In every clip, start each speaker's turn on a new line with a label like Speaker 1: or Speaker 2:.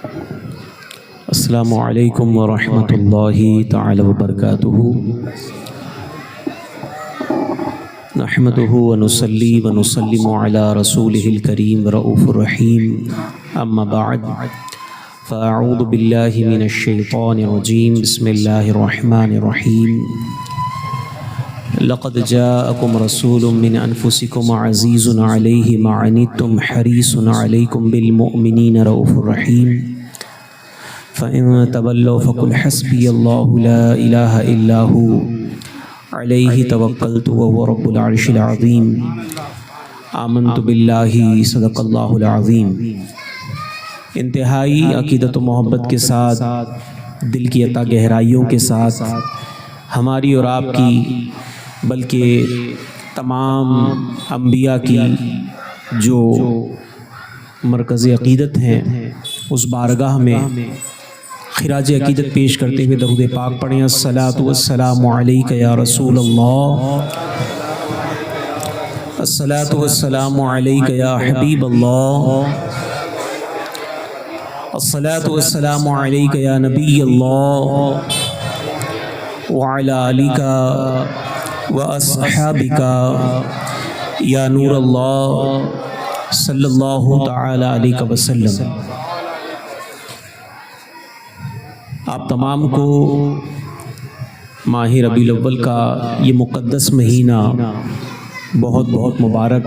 Speaker 1: السلام علیکم ورحمۃ اللہ تعالی وبرکاتہ۔ نحمده ونصلی ونسلم علی رسولہ الکریم رؤوف الرحیم، اما بعد فاعوذ باللہ من الشیطان الرجیم، بسم اللہ الرحمن الرحیم۔ لقد جاءکم رسول من انفسکم عزیز علیہ ما عنتم حریص علیکم بالمؤمنین رؤوف الرحیم۔ فَإِن تَوَلَّوْا فَقُلْ حَسْبِيَ اللَّهُ لَا إِلَٰهَ إِلَّا هُوَ عَلَيْهِ تَوَكَّلْتُ وَهُوَ رَبُّ الْعَرْشِ الْعَظِيمِ۔ آمنت باللہ صدق اللہ العظیم۔ انتہائی عقیدت و محبت کے ساتھ، دل کی عطا گہرائیوں کے ساتھ، ہماری اور آپ کی بلکہ تمام انبیاء کی جو مرکز عقیدت ہیں، اس بارگاہ میں خراج عقیدت پیش کرتے ہوئے درود پاک پڑھیں۔ الصلاۃ والسلام علیک یا رسول اللہ، الصلاۃ والسلام علیک یا حبیب اللہ، الصلاۃ والسلام علیک یا نبی اللہ، وعلی آلک واصحابک یا نور اللہ صلی اللہ تعالی علیہ وسلم۔ آپ تمام کو ماہ ربیع الاول کا یہ مقدس مہینہ بہت بہت مبارک۔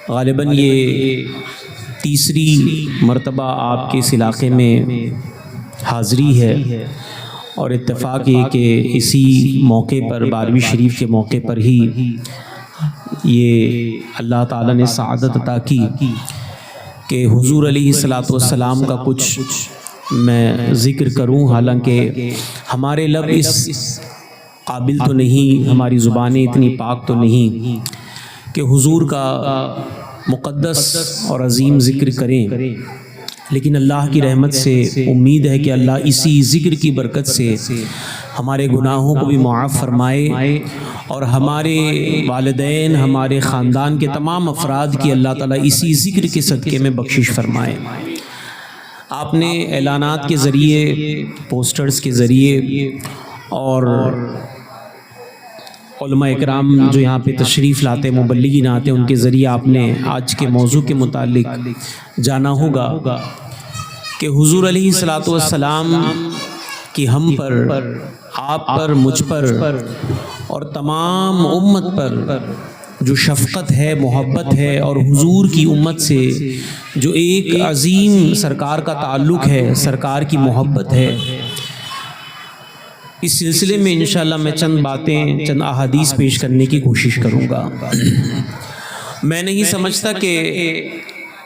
Speaker 1: غالباً یہ تیسری مرتبہ آپ کے اس علاقے میں حاضری ہے، اور اتفاق یہ کہ اسی موقع پر 12ویں شریف کے موقع پر ہی یہ اللہ تعالیٰ نے سعادت عطا کی کہ حضور علیہ الصلاۃ والسلام کا کچھ میں ذکر کروں، حالانکہ ہمارے لب اس قابل تو نہیں، ہماری زبانیں اتنی پاک تو نہیں کہ حضور کا مقدس اور عظیم ذکر کریں، لیکن اللہ کی رحمت سے امید ہے کہ اللہ اسی ذکر کی برکت سے ہمارے گناہوں کو بھی معاف فرمائے، اور ہمارے والدین، ہمارے خاندان کے تمام افراد کی اللہ تعالیٰ اسی ذکر کے صدقے میں بخشش فرمائے۔ آپ نے اعلانات کے ذریعے، پوسٹرز کے ذریعے، اور علماء اکرام جو یہاں پہ تشریف لاتے، مبلغین آتے، ان کے ذریعے آپ نے آج کے موضوع کے متعلق جانا ہوگا کہ حضور علیہ الصلاۃ والسلام کی ہم پر، آپ پر، مجھ پر اور تمام امت پر جو شفقت ہے، محبت ہے، اور حضور کی امت سے جو ایک عظیم سرکار کا تعلق ہے، سرکار کی محبت ہے، اس سلسلے میں انشاءاللہ میں چند باتیں، چند احادیث پیش کرنے کی کوشش کروں گا۔ میں نہیں سمجھتا کہ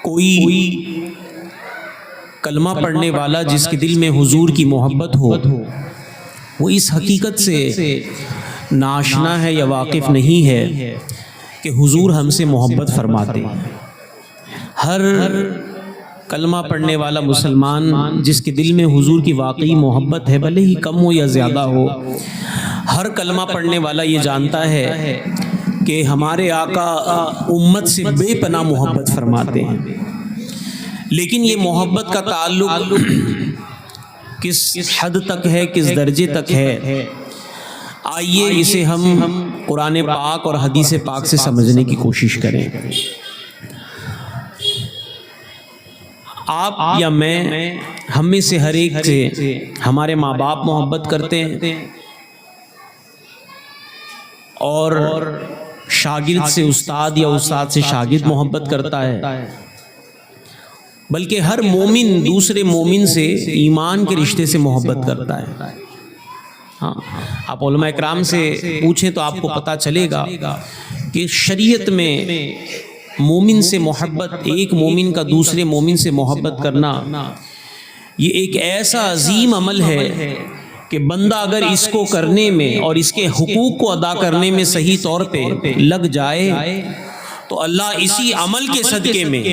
Speaker 1: کوئی کلمہ پڑھنے والا جس کے دل میں حضور کی محبت ہو، وہ اس حقیقت سے ناشنا ہے یا واقف نہیں ہے کہ حضور ہم سے محبت فرماتے ہیں۔ ہر کلمہ پڑھنے والا مسلمان جس کے دل میں حضور کی واقعی محبت ہے، بھلے ہی کم ہو یا زیادہ ہو، ہر کلمہ پڑھنے والا یہ جانتا ہے کہ ہمارے آقا امت سے بے پناہ محبت فرماتے ہیں، لیکن یہ محبت کا تعلق کس حد تک ہے، کس درجے تک ہے، آئیے اسے ہم قرآن پاک اور حدیث پاک سے سمجھنے کی کوشش کریں۔ آپ یا میں، ہم میں سے ہر ایک سے ہمارے ماں باپ محبت کرتے ہیں، اور شاگرد سے استاد یا استاد سے شاگرد محبت کرتا ہے، بلکہ ہر مومن دوسرے مومن سے ایمان کے رشتے سے محبت کرتا ہے۔ ہاں، آپ علماء اکرام سے پوچھیں تو آپ کو پتہ چلے گا کہ شریعت میں مومن سے محبت، ایک مومن کا دوسرے مومن سے محبت کرنا، یہ ایک ایسا عظیم عمل ہے کہ بندہ اگر اس کو کرنے میں اور اس کے حقوق کو ادا کرنے میں صحیح طور پہ لگ جائے تو اللہ اسی عمل کے صدقے میں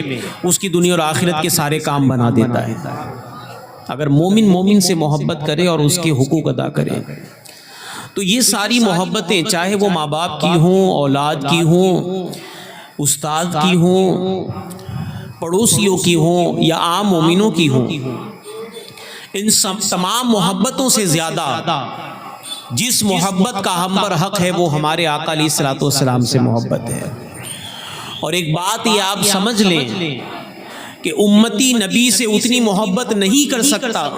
Speaker 1: اس کی دنیا اور آخرت کے سارے کام بنا دیتا ہے، اگر مومن مومن سے محبت کرے اور اس کے حقوق ادا کرے۔ تو یہ ساری محبتیں، چاہے وہ ماں باپ کی ہوں، اولاد کی ہوں، استاد کی ہوں، پڑوسیوں کی ہوں یا عام مومنوں کی ہوں، ان تمام محبتوں سے زیادہ جس محبت کا ہم پر حق ہے وہ ہمارے آقا علیہ الصلوۃ والسلام سے محبت ہے۔ اور ایک بات یہ آپ سمجھ لیں کہ امتی نبی سے اتنی محبت نہیں کر سکتا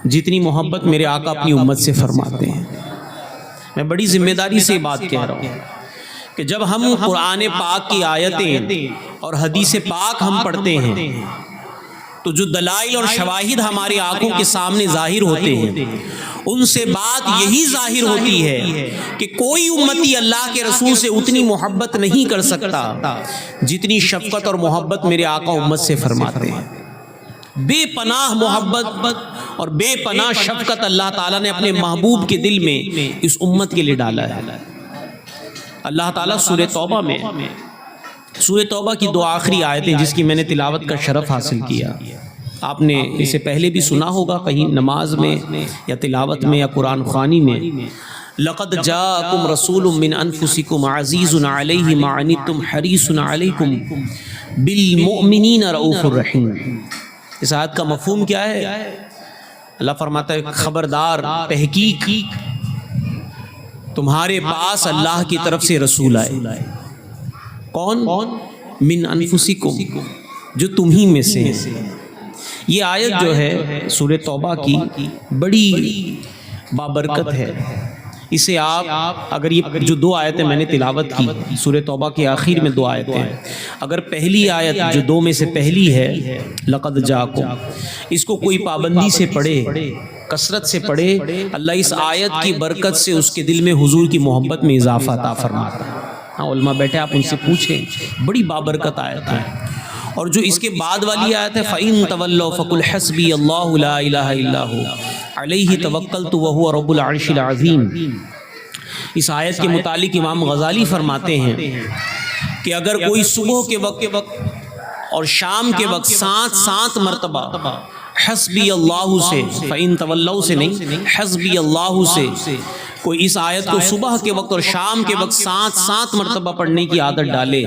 Speaker 1: جتنی محبت میرے آقا اپنی امت سے فرماتے ہیں۔ میں بڑی ذمہ داری سے بات کہہ رہا ہوں کہ جب ہم قرآن پاک کی آیتیں اور حدیث پاک ہم پڑھتے ہیں تو جو دلائل اور شواہد ہماری آنکھوں کے سامنے ظاہر ہوتے ہیں، ان سے بات یہی ظاہر ہوتی ہے کہ کوئی امتی اللہ کے رسول سے اتنی محبت نہیں کر سکتا جتنی شفقت اور محبت میرے آقا امت سے فرماتے ہیں۔ بے پناہ محبت اور بے پناہ شفقت اللہ تعالیٰ نے اپنے محبوب کے دل میں اس امت کے لیے ڈالا ہے۔ اللہ تعالیٰ سورہ توبہ کی دو آخری آیتیں جس کی میں نے تلاوت کا شرف حاصل کیا، آپ نے اسے پہلے بھی سنا ہوگا کہیں نماز میں یا تلاوت میں یا قرآن خوانی میں۔ لقد جاءکم رسول من انفسکم عزیز علیہ ما عنتم حریص علیکم بالمؤمنین رؤوف الرحیم۔ اس آیت کا مفہوم کیا ہے؟ اللہ فرماتا ہے خبردار، تحقیق تمہارے پاس اللہ کی طرف سے رسول آئے۔ کون؟ من انفسکم، جو تمہیں میں سے ہے۔ یہ آیت جو ہے سورہ توبہ کی بڑی بابرکت ہے۔ اسے آپ اگر یہ جو دو آیتیں میں نے تلاوت کی سورہ توبہ کے آخر میں دو آیتیں ہیں، اگر پہلی آیت جو دو میں سے پہلی ہے لقد جاکم، اس کو کوئی پابندی سے پڑھے، کثرت سے پڑھے، اللہ اس آیت کی برکت سے اس کے دل میں حضور کی محبت میں اضافہ عطا فرماتا ہے۔ ہاں علماء بیٹھے، آپ ان سے پوچھیں، بڑی بابرکت آیت ہے۔ اور جو اس کے بعد والی آیت ہے فَإِن تَوَلَّوْا فَقُلْ حَسْبِيَ اللَّهُ لَا إِلَٰهَ إِلَّا هُوَ عَلَيْهِ تَوَكَّلْتُ وَهُوَ رَبُّ الْعَرْشِ الْعَظِيمِ۔ اس آیت کے متعلق امام غزالی فرماتے ہیں کہ اگر کوئی صبح کے وقت اور شام کے وقت سات مرتبہ حسبی اللہ سے، فَإِن تَوَلَّوْا سے نہیں، حسبی اللہ سے کوئی اس آیت کو صبح کے وقت اور شام کے وقت سات مرتبہ پڑھنے کی عادت ڈالے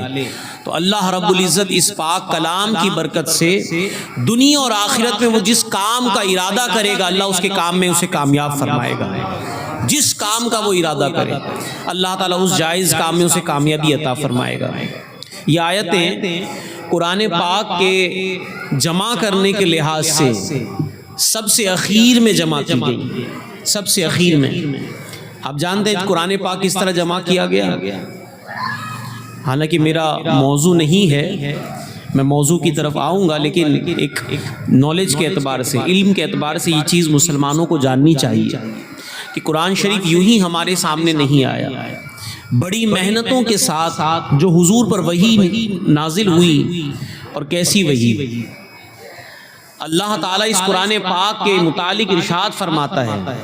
Speaker 1: تو اللہ رب العزت اس پاک کلام کی برکت سے دنیا اور آخرت میں وہ جس کام کا ارادہ کرے گا اللہ اس کے کام میں اسے کامیاب فرمائے گا۔ جس کام کا وہ ارادہ کرے اللہ تعالیٰ اس جائز کام میں اسے کامیابی عطا فرمائے گا۔ یہ آیتیں قرآن پاک کے جمع کرنے کے لحاظ سے سب سے اخیر میں جمع کی گئی، سب سے اخیر میں۔ آپ جانتے ہیں قرآن پاک کس طرح جمع کیا گیا؟ حالانکہ میرا موضوع نہیں ہے، میں موضوع کی طرف آؤں گا، لیکن ایک نالج کے اعتبار سے، علم کے اعتبار سے یہ چیز مسلمانوں کو جاننی چاہیے کہ قرآن شریف یوں ہی ہمارے سامنے نہیں آیا۔ بڑی محنتوں کے ساتھ جو حضور پر وحی نازل ہوئی، اور کیسی وحی؟ اللہ تعالیٰ اس قرآن پاک کے متعلق ارشاد فرماتا ہے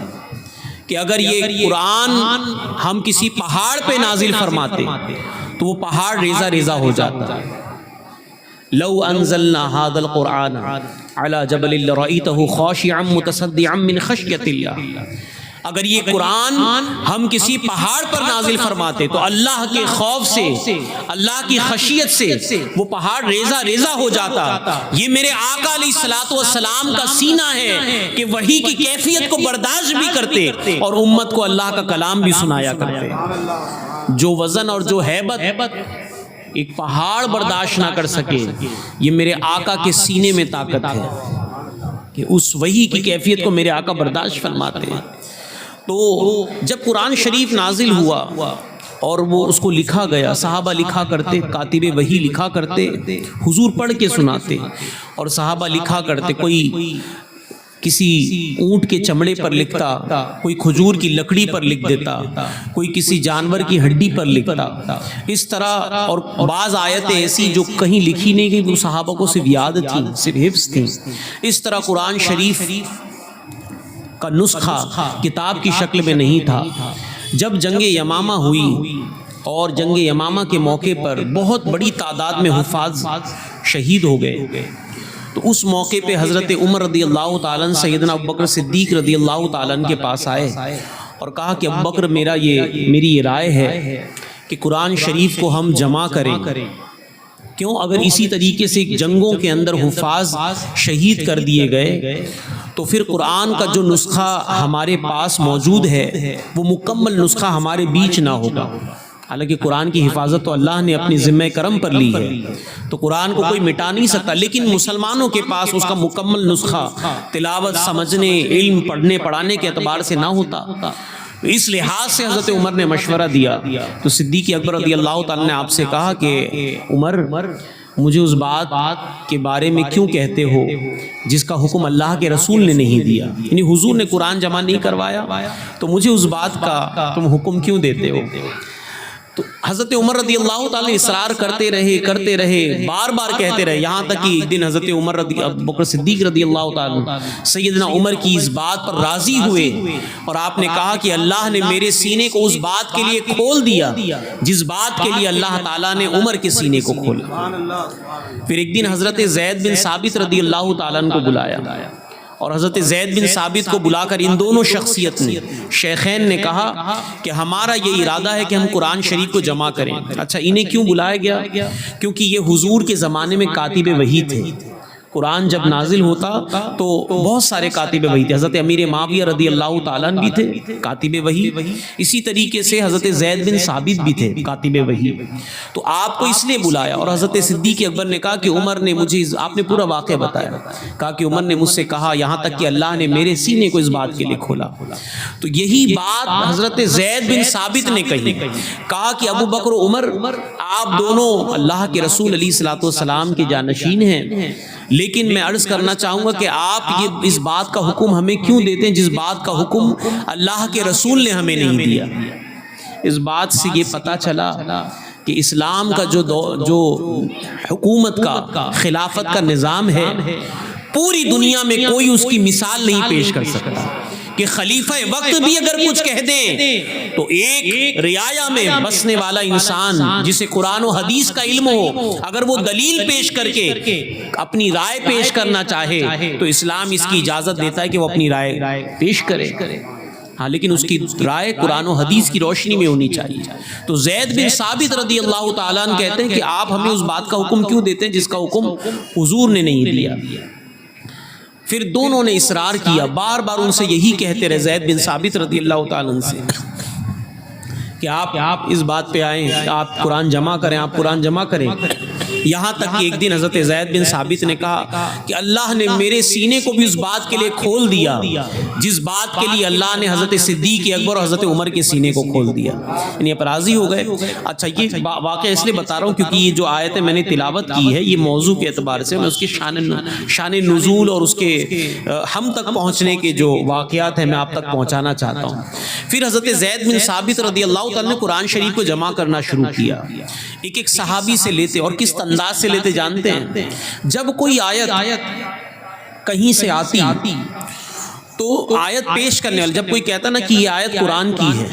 Speaker 1: کہ اگر یہ قرآن ہم کسی پہاڑ پہ نازل فرماتے تو وہ پہاڑ ریزہ ریزہ ہو جاتا۔ لو انزلنا هذا القرآن على جبل لرأيته خاشعا متصدعا من خشية الله، اگر یہ قرآن ہم کسی پہاڑ پر نازل فرماتے تو اللہ کے خوف سے، اللہ کی خشیت سے وہ پہاڑ ریزہ ریزہ ہو جاتا۔ یہ میرے آقا علیہ الصلوۃ والسلام کا سینہ ہے کہ وحی کی کیفیت کو برداشت بھی کرتے اور امت کو اللہ کا کلام بھی سنایا کرتے۔ جو وزن اور جو ہیبت ایک پہاڑ برداشت نہ کر سکے، یہ میرے آقا کے سینے میں طاقت ہے کہ اس وحی کی کیفیت کو میرے آقا برداشت فرماتے ہیں۔ تو جب قرآن شریف نازل ہوا اور وہ اس کو لکھا گیا، صحابہ لکھا کرتے، کاتب وحی لکھا کرتے، حضور پڑھ کے سناتے اور صحابہ لکھا کرتے۔ کوئی کسی اونٹ کے چمڑے پر لکھتا، کوئی کھجور کی لکڑی پر لکھ دیتا، کوئی کسی جانور کی ہڈی پر لکھتا، اس طرح۔ اور بعض آیتیں ایسی جو کہیں لکھی نہیں گئی وہ صحابہ کو صرف یاد تھیں، صرف حفظ تھیں۔ اس طرح قرآن شریف کا نسخہ کتاب کی شکل میں نہیں تھا۔ جب جنگ یمامہ ہوئی اور جنگ یمامہ کے موقع پر بہت بڑی تعداد میں حفاظ شہید ہو گئے تو اس موقع پہ حضرت عمر رضی اللہ تعالیٰ عنہ سیدنا ابوبکر صدیق رضی اللہ تعالیٰ عنہ کے پاس آئے اور کہا کہ ابوبکر میری یہ رائے ہے کہ قرآن شریف کو ہم جمع کریں، کیوں؟ اگر اسی طریقے سے جنگوں کے اندر حفاظ شہید کر دیے گئے تو پھر قرآن کا جو نسخہ ہمارے پاس موجود ہے وہ مکمل نسخہ ہمارے بیچ نہ ہوگا۔ حالانکہ قرآن کی حفاظت تو اللہ نے اپنی ذمہ کرم پر لی ہے، تو قرآن کو کوئی مٹا نہیں سکتا، لیکن مسلمانوں کے پاس اس کا مکمل نسخہ تلاوت، سمجھنے، علم، پڑھنے پڑھانے کے اعتبار سے نہ ہوتا۔ اس لحاظ سے حضرت عمر نے مشورہ دیا تو صدیق اکبر رضی اللہ تعالیٰ نے آپ سے کہا کہ عمر، مجھے اس بات کے بارے میں کیوں کہتے ہو جس کا حکم اللہ کے رسول نے نہیں دیا، یعنی حضور نے قرآن جمع نہیں کروایا تو مجھے اس بات کا تم حکم کیوں دیتے ہو؟ تو حضرت عمر رضی اللہ تعالیٰ اصرار کرتے رہے، بار بار کہتے رہے، یہاں تک کہ ایک دن حضرت ابو بکر صدیق رضی اللہ تعالیٰ سیدنا عمر کی اس بات پر راضی ہوئے اور آپ نے کہا کہ اللہ نے میرے سینے کو اس بات کے لیے کھول دیا جس بات کے لیے اللہ تعالیٰ نے عمر کے سینے کو کھولا۔ پھر ایک دن حضرت زید بن ثابت رضی اللہ تعالیٰ عنہ کو بلایا اور حضرت زید بن ثابت کو بلا کر ان دونوں شخصیت نے، شیخین نے کہا کہ ہمارا یہ ارادہ ہے کہ ہم قرآن شریف کو جمع کریں۔ اچھا، انہیں کیوں بلایا گیا؟ کیونکہ یہ حضور کے زمانے میں کاتب وحی تھے۔ قرآن جب نازل ہوتا تو بہت سارے کاتب وحی تھے، حضرت امیر معاویہ رضی اللہ تعالیٰ عنہ بھی تھے کاتب وحی، اسی طریقے سے حضرت زید بن ثابت بھی تھے کاتب وحی۔ تو آپ کو اس لیے بلایا اور حضرت صدیق اکبر نے کہا کہ عمر نے مجھے، آپ نے پورا واقعہ بتایا، کہا کہ عمر نے مجھ سے کہا، یہاں تک کہ اللہ نے میرے سینے کو اس بات کے لیے کھولا۔ تو یہی بات حضرت زید بن ثابت نے کہا کہ ابو بکر و عمر، آپ دونوں اللہ کے رسول علیہ الصلوۃ والسلام کے جانشین ہیں، لیکن میں عرض کرنا چاہوں گا کہ آپ یہ اس بات کا حکم ہمیں کیوں دیتے ہیں جس بات کا حکم اللہ کے رسول نے ہمیں نہیں دیا۔ اس بات سے یہ پتہ چلا کہ اسلام کا جو حکومت کا، خلافت کا نظام ہے، پوری دنیا میں کوئی اس کی مثال نہیں پیش کر سکتا کہ خلیفہ وقت بھی اگر کچھ کہہ دیں تو ایک رعایا میں بسنے والا انسان جسے قرآن و حدیث کا علم ہو، اگر وہ دلیل پیش کر کے اپنی رائے پیش کرنا چاہے تو اسلام اس کی اجازت دیتا ہے کہ وہ اپنی رائے پیش کرے، ہاں، لیکن اس کی رائے قرآن و حدیث کی روشنی میں ہونی چاہیے۔ تو زید بن ثابت رضی اللہ تعالیٰ عنہ کہتے ہیں کہ آپ ہمیں اس بات کا حکم کیوں دیتے ہیں جس کا حکم حضور نے نہیں دیا۔ پھر دونوں نے اصرار کیا، بار بار ان سے یہی کہتے رہے، زید بن ثابت رضی اللہ تعالیٰ عنہ سے، کہ آپ اس بات پہ آئیں کہ آپ قرآن جمع کریں، آپ قرآن جمع کریں۔ یہاں تک کہ ایک دن حضرت زید بن ثابت نے کہا کہ اللہ نے میرے سینے کو بھی اس بات کے لیے کھول دیا جس بات کے لیے اللہ نے حضرت صدیق اکبر اور حضرت عمر کے سینے کو کھول دیا، یعنی آپ راضی ہو گئے۔ اچھا، یہ واقعہ اس لیے بتا رہا ہوں کیونکہ یہ جو آیتیں میں نے تلاوت کی ہے، یہ موضوع کے اعتبار سے میں اس کی شان نزول اور اس کے ہم تک پہنچنے کے جو واقعات ہیں میں آپ تک پہنچانا چاہتا ہوں۔ پھر حضرت زید بن ثابت رضی اللہ تعالیٰ نے قرآن شریف کو جمع کرنا شروع کیا، ایک صحابی سے لیتے، اور کس انداز سے لیتے جانتے ہیں؟ جب کوئی آیت کہیں سے آتی تو آیت پیش کرنے والے، جب کوئی کہتا نا کہ یہ آیت قرآن کی ہے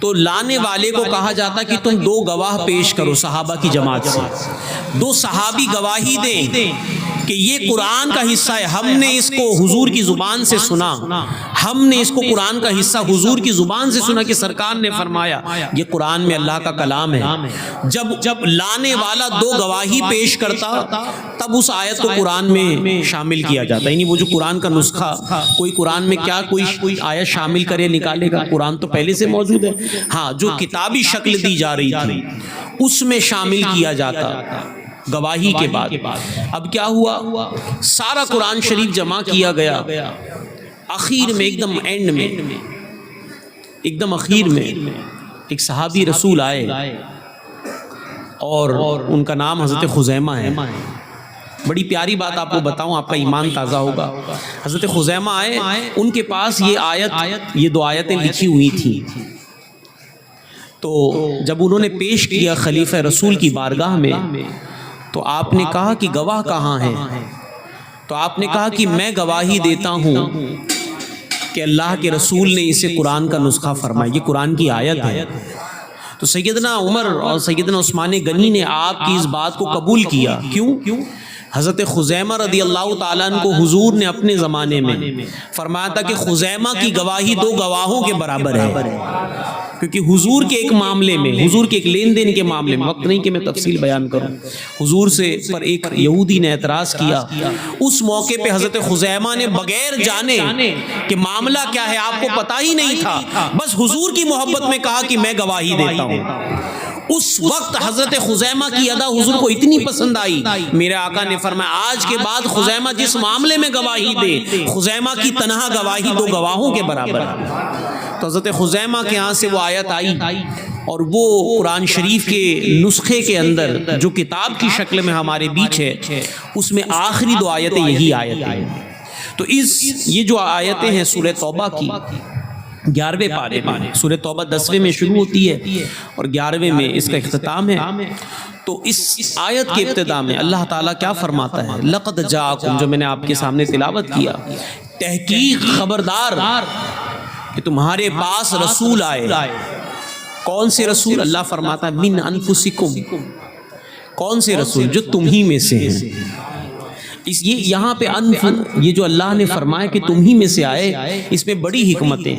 Speaker 1: تو لانے والے کو کہا جاتا کہ تم دو گواہ پیش کرو صحابہ کی جماعت سے، دو صحابی گواہی دیں کہ یہ قرآن کا حصہ ہے، ہم نے اس کو حضور کی زبان سے سنا، ہم نے اس کو قرآن کا حصہ حضور کی زبان سے سنا کہ سرکار نے فرمایا یہ قرآن میں اللہ کا کلام ہے۔ جب لانے والا دو گواہی پیش کرتا تب اس آیت کو قرآن میں شامل کیا جاتا، یعنی وہ جو قرآن کا نسخہ، کوئی قرآن میں کیا کوئی آیت شامل کرے نکالے گا، قرآن تو پہلے سے موجود ہے، ہاں جو کتابی شکل دی جا رہی تھی اس میں شامل کیا جاتا گواہی کے بعد۔ اب کیا ہوا، سارا قرآن شریف جمع کیا گیا، اخیر میں ایک دم اینڈ میں، ایک دم اخیر میں ایک صحابی رسول آئے اور ان کا نام حضرت خزیمہ ہے۔ بڑی پیاری بات آپ کو بتاؤں، آپ کا ایمان تازہ ہوگا۔ حضرت خزیمہ آئے، ان کے پاس یہ دو آیتیں لکھی ہوئی تھیں، تو جب انہوں نے پیش کیا خلیفہ رسول کی بارگاہ میں تو آپ نے کہا کہ گواہ کہاں ہیں؟ تو آپ نے کہا کہ میں گواہی دیتا ہوں کہ اللہ کے رسول نے اسے قرآن کا نسخہ فرمایا، یہ قرآن کی آیت ہے۔ تو سیدنا عمر اور سیدنا عثمان غنی نے آپ کی اس بات کو قبول کیا، کیوں؟ حضرت خزیمہ رضی اللہ تعالیٰ عنہ کو حضور نے اپنے زمانے میں فرمایا تھا کہ خزیمہ کی گواہی 2 گواہوں کے برابر ہے، کیونکہ حضور کے ایک معاملے میں، حضور کے ایک لین دین کے معاملے میں، وقت نہیں کہ میں تفصیل بیان کروں، حضور سے پر ایک یہودی نے اعتراض کیا، اس موقع پہ حضرت خزیمہ نے بغیر جانے کہ معاملہ کیا ہے آپ کو پتہ ہی نہیں تھا، بس حضور کی محبت میں کہا کہ میں گواہی دیتا ہوں۔ اس وقت حضرت خزیمہ کی ادا حضور کو اتنی پسند آئی، میرے آقا نے فرمایا آج کے بعد خزیمہ جس معاملے میں گواہی دے، خزیمہ کی تنہا گواہی 2 گواہوں کے برابر ہے۔ تو حضرت خزیمہ کے ہاں سے وہ آیت آئی، اور وہ قرآن شریف کے نسخے کے اندر جو کتاب کی شکل میں ہمارے بیچ ہے، اس میں آخری 2 آیتیں یہی آیت ہیں۔ تو یہ جو آیتیں ہیں سورہ توبہ کی 11ویں پارے میں، سورہ توبہ 10ویں میں شروع ہوتی ہے اور 11ویں میں اس کا اختتام ہے۔ تو اس آیت کے ابتدا میں اللہ تعالیٰ کیا فرماتا ہے؟ لقد جاءکم، جو میں نے آپ کے سامنے تلاوت کیا، تحقیق خبردار کہ تمہارے پاس رسول آئے۔ کون سے رسول؟ اللہ فرماتا ہے من انفسکم، کون سے رسول؟ جو تم ہی میں سے ہیں۔ یہ یہاں پہ یہ جو اللہ نے فرمایا کہ تم ہی میں سے آئے، اس میں بڑی حکمتیں۔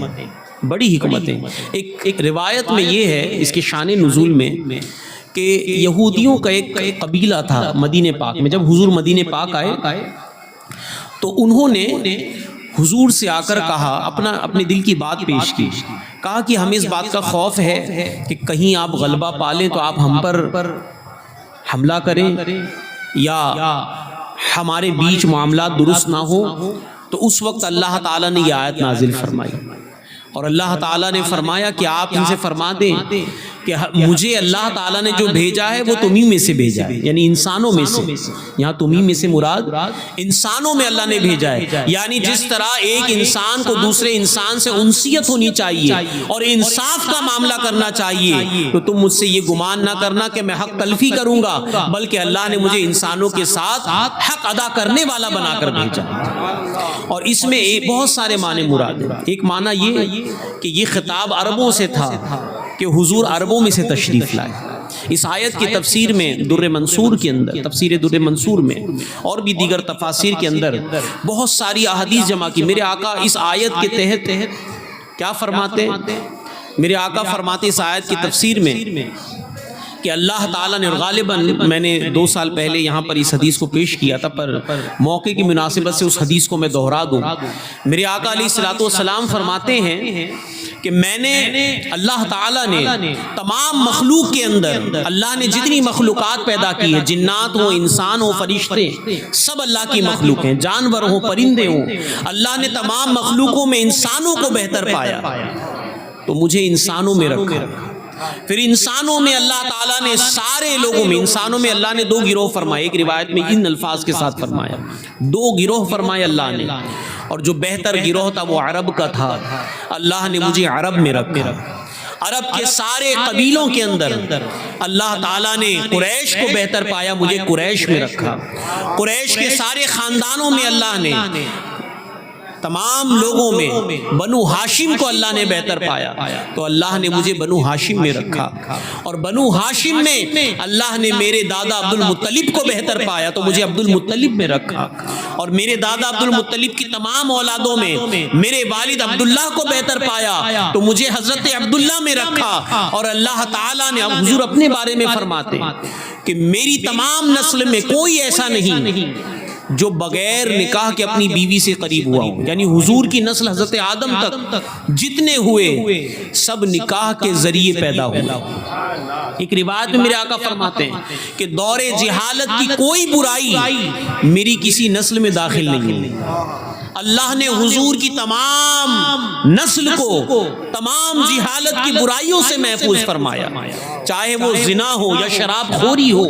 Speaker 1: ایک روایت میں یہ ہے اس کے شان نزول میں کہ یہودیوں کا ایک قبیلہ تھا مدینہ پاک میں۔ جب حضور مدینہ پاک آئے تو انہوں نے حضور سے آ کر کہا، اپنے دل کی بات پیش کی، کہا کہ ہمیں اس بات کا خوف ہے کہ کہیں آپ غلبہ پالیں تو آپ ہم پر حملہ کریں یا ہمارے بیچ معاملات درست نہ ہو۔ تو اس وقت اللہ تعالیٰ نے یہ آیت نازل فرمائی، اور اللہ تعالیٰ نے فرمایا کہ آپ ان سے فرما دیں کہ مجھے اللہ تعالیٰ نے جو بھیجا ہے وہ تمہیں میں سے بھیجا ہے، یعنی انسانوں میں سے۔ یہاں تمہیں میں سے مراد انسانوں میں اللہ نے بھیجا ہے، یعنی جس طرح ایک انسان کو دوسرے انسان سے انسیت ہونی چاہیے اور انصاف کا معاملہ کرنا چاہیے، تو تم مجھ سے یہ گمان نہ کرنا کہ میں حق تلفی کروں گا، بلکہ اللہ نے مجھے انسانوں کے ساتھ حق ادا کرنے والا بنا کر بھیجا۔ اور اس میں بہت سارے معنی مراد ہیں۔ ایک معنی یہ کہ یہ خطاب عربوں سے تھا کہ حضور عربوں میں سے تشریف لائے۔ اس آیت کی تفسیر میں در منصور کے اندر، تفسیر در منصور میں اور بھی دیگر تفاسیر کے اندر بہت ساری احادیث جمع کی۔ میرے آقا اس آیت کے تحت کیا فرماتے؟ میرے آقا فرماتے اس آیت کی تفسیر میں کہ اللہ تعالیٰ نے، غالباً میں نے 2 سال پہلے یہاں پر اس حدیث کو پیش کیا تھا، پر موقع کی مناسبت سے اس حدیث کو میں دہرا دوں۔ میرے آقا علیہ الصلوۃ والسلام فرماتے ہیں کہ میں نے، اللہ تعالیٰ نے تمام مخلوق کے اندر، اللہ نے جتنی مخلوقات پیدا کی ہے، جنات ہوں، انسان ہوں، فرشتے، سب اللہ کی مخلوق ہیں، جانور ہوں، پرندے ہوں، اللہ نے تمام مخلوقوں میں انسانوں کو بہتر پایا تو مجھے انسانوں میں رکھا۔ پھر انسانوں میں اللہ تعالیٰ نے سارے لوگوں میں، انسانوں میں اللہ نے 2 گروہ فرمائے، ایک روایت میں ان الفاظ کے ساتھ فرمایا، 2 گروہ فرمائے اللہ نے، اور جو بہتر گروہ تھا وہ عرب کا تھا، اللہ نے مجھے عرب میں رکھا۔ عرب کے سارے قبیلوں کے اندر اللہ تعالیٰ نے قریش کو بہتر پایا، مجھے قریش میں رکھا۔ قریش کے سارے خاندانوں میں اللہ نے، تمام لوگوں میں بنو ہاشم کو اللہ نے بہتر پایا تو اللہ نے مجھے بنو ہاشم میں رکھا، اور بنو ہاشم میں اللہ نے میرے دادا عبد المطلب کو بہتر پایا تو مجھے عبد المطلب میں رکھا، اور میرے دادا عبد المطلب کی تمام اولادوں میں میرے والد عبداللہ کو بہتر پایا تو مجھے حضرت عبداللہ میں رکھا۔ اور اللہ تعالیٰ نے، اب حضور اپنے بارے میں فرماتے کہ میری تمام نسل میں کوئی ایسا نہیں جو بغیر نکاح کے اپنی بیوی سے قریب ہوا ہوں، یعنی حضور کی نسل حضرت آدم تک جتنے ہوئے سب نکاح کے ذریعے پیدا ہوئے۔ ایک روایت میں میرے آقا فرماتے ہیں کہ دور جہالت کی کوئی برائی میری کسی نسل میں داخل نہیں ہوئی۔ اللہ نے حضور کی تمام نسل کو تمام جہالت کی برائیوں سے محفوظ فرمایا، چاہے وہ زنا ہو یا شراب خوری ہو،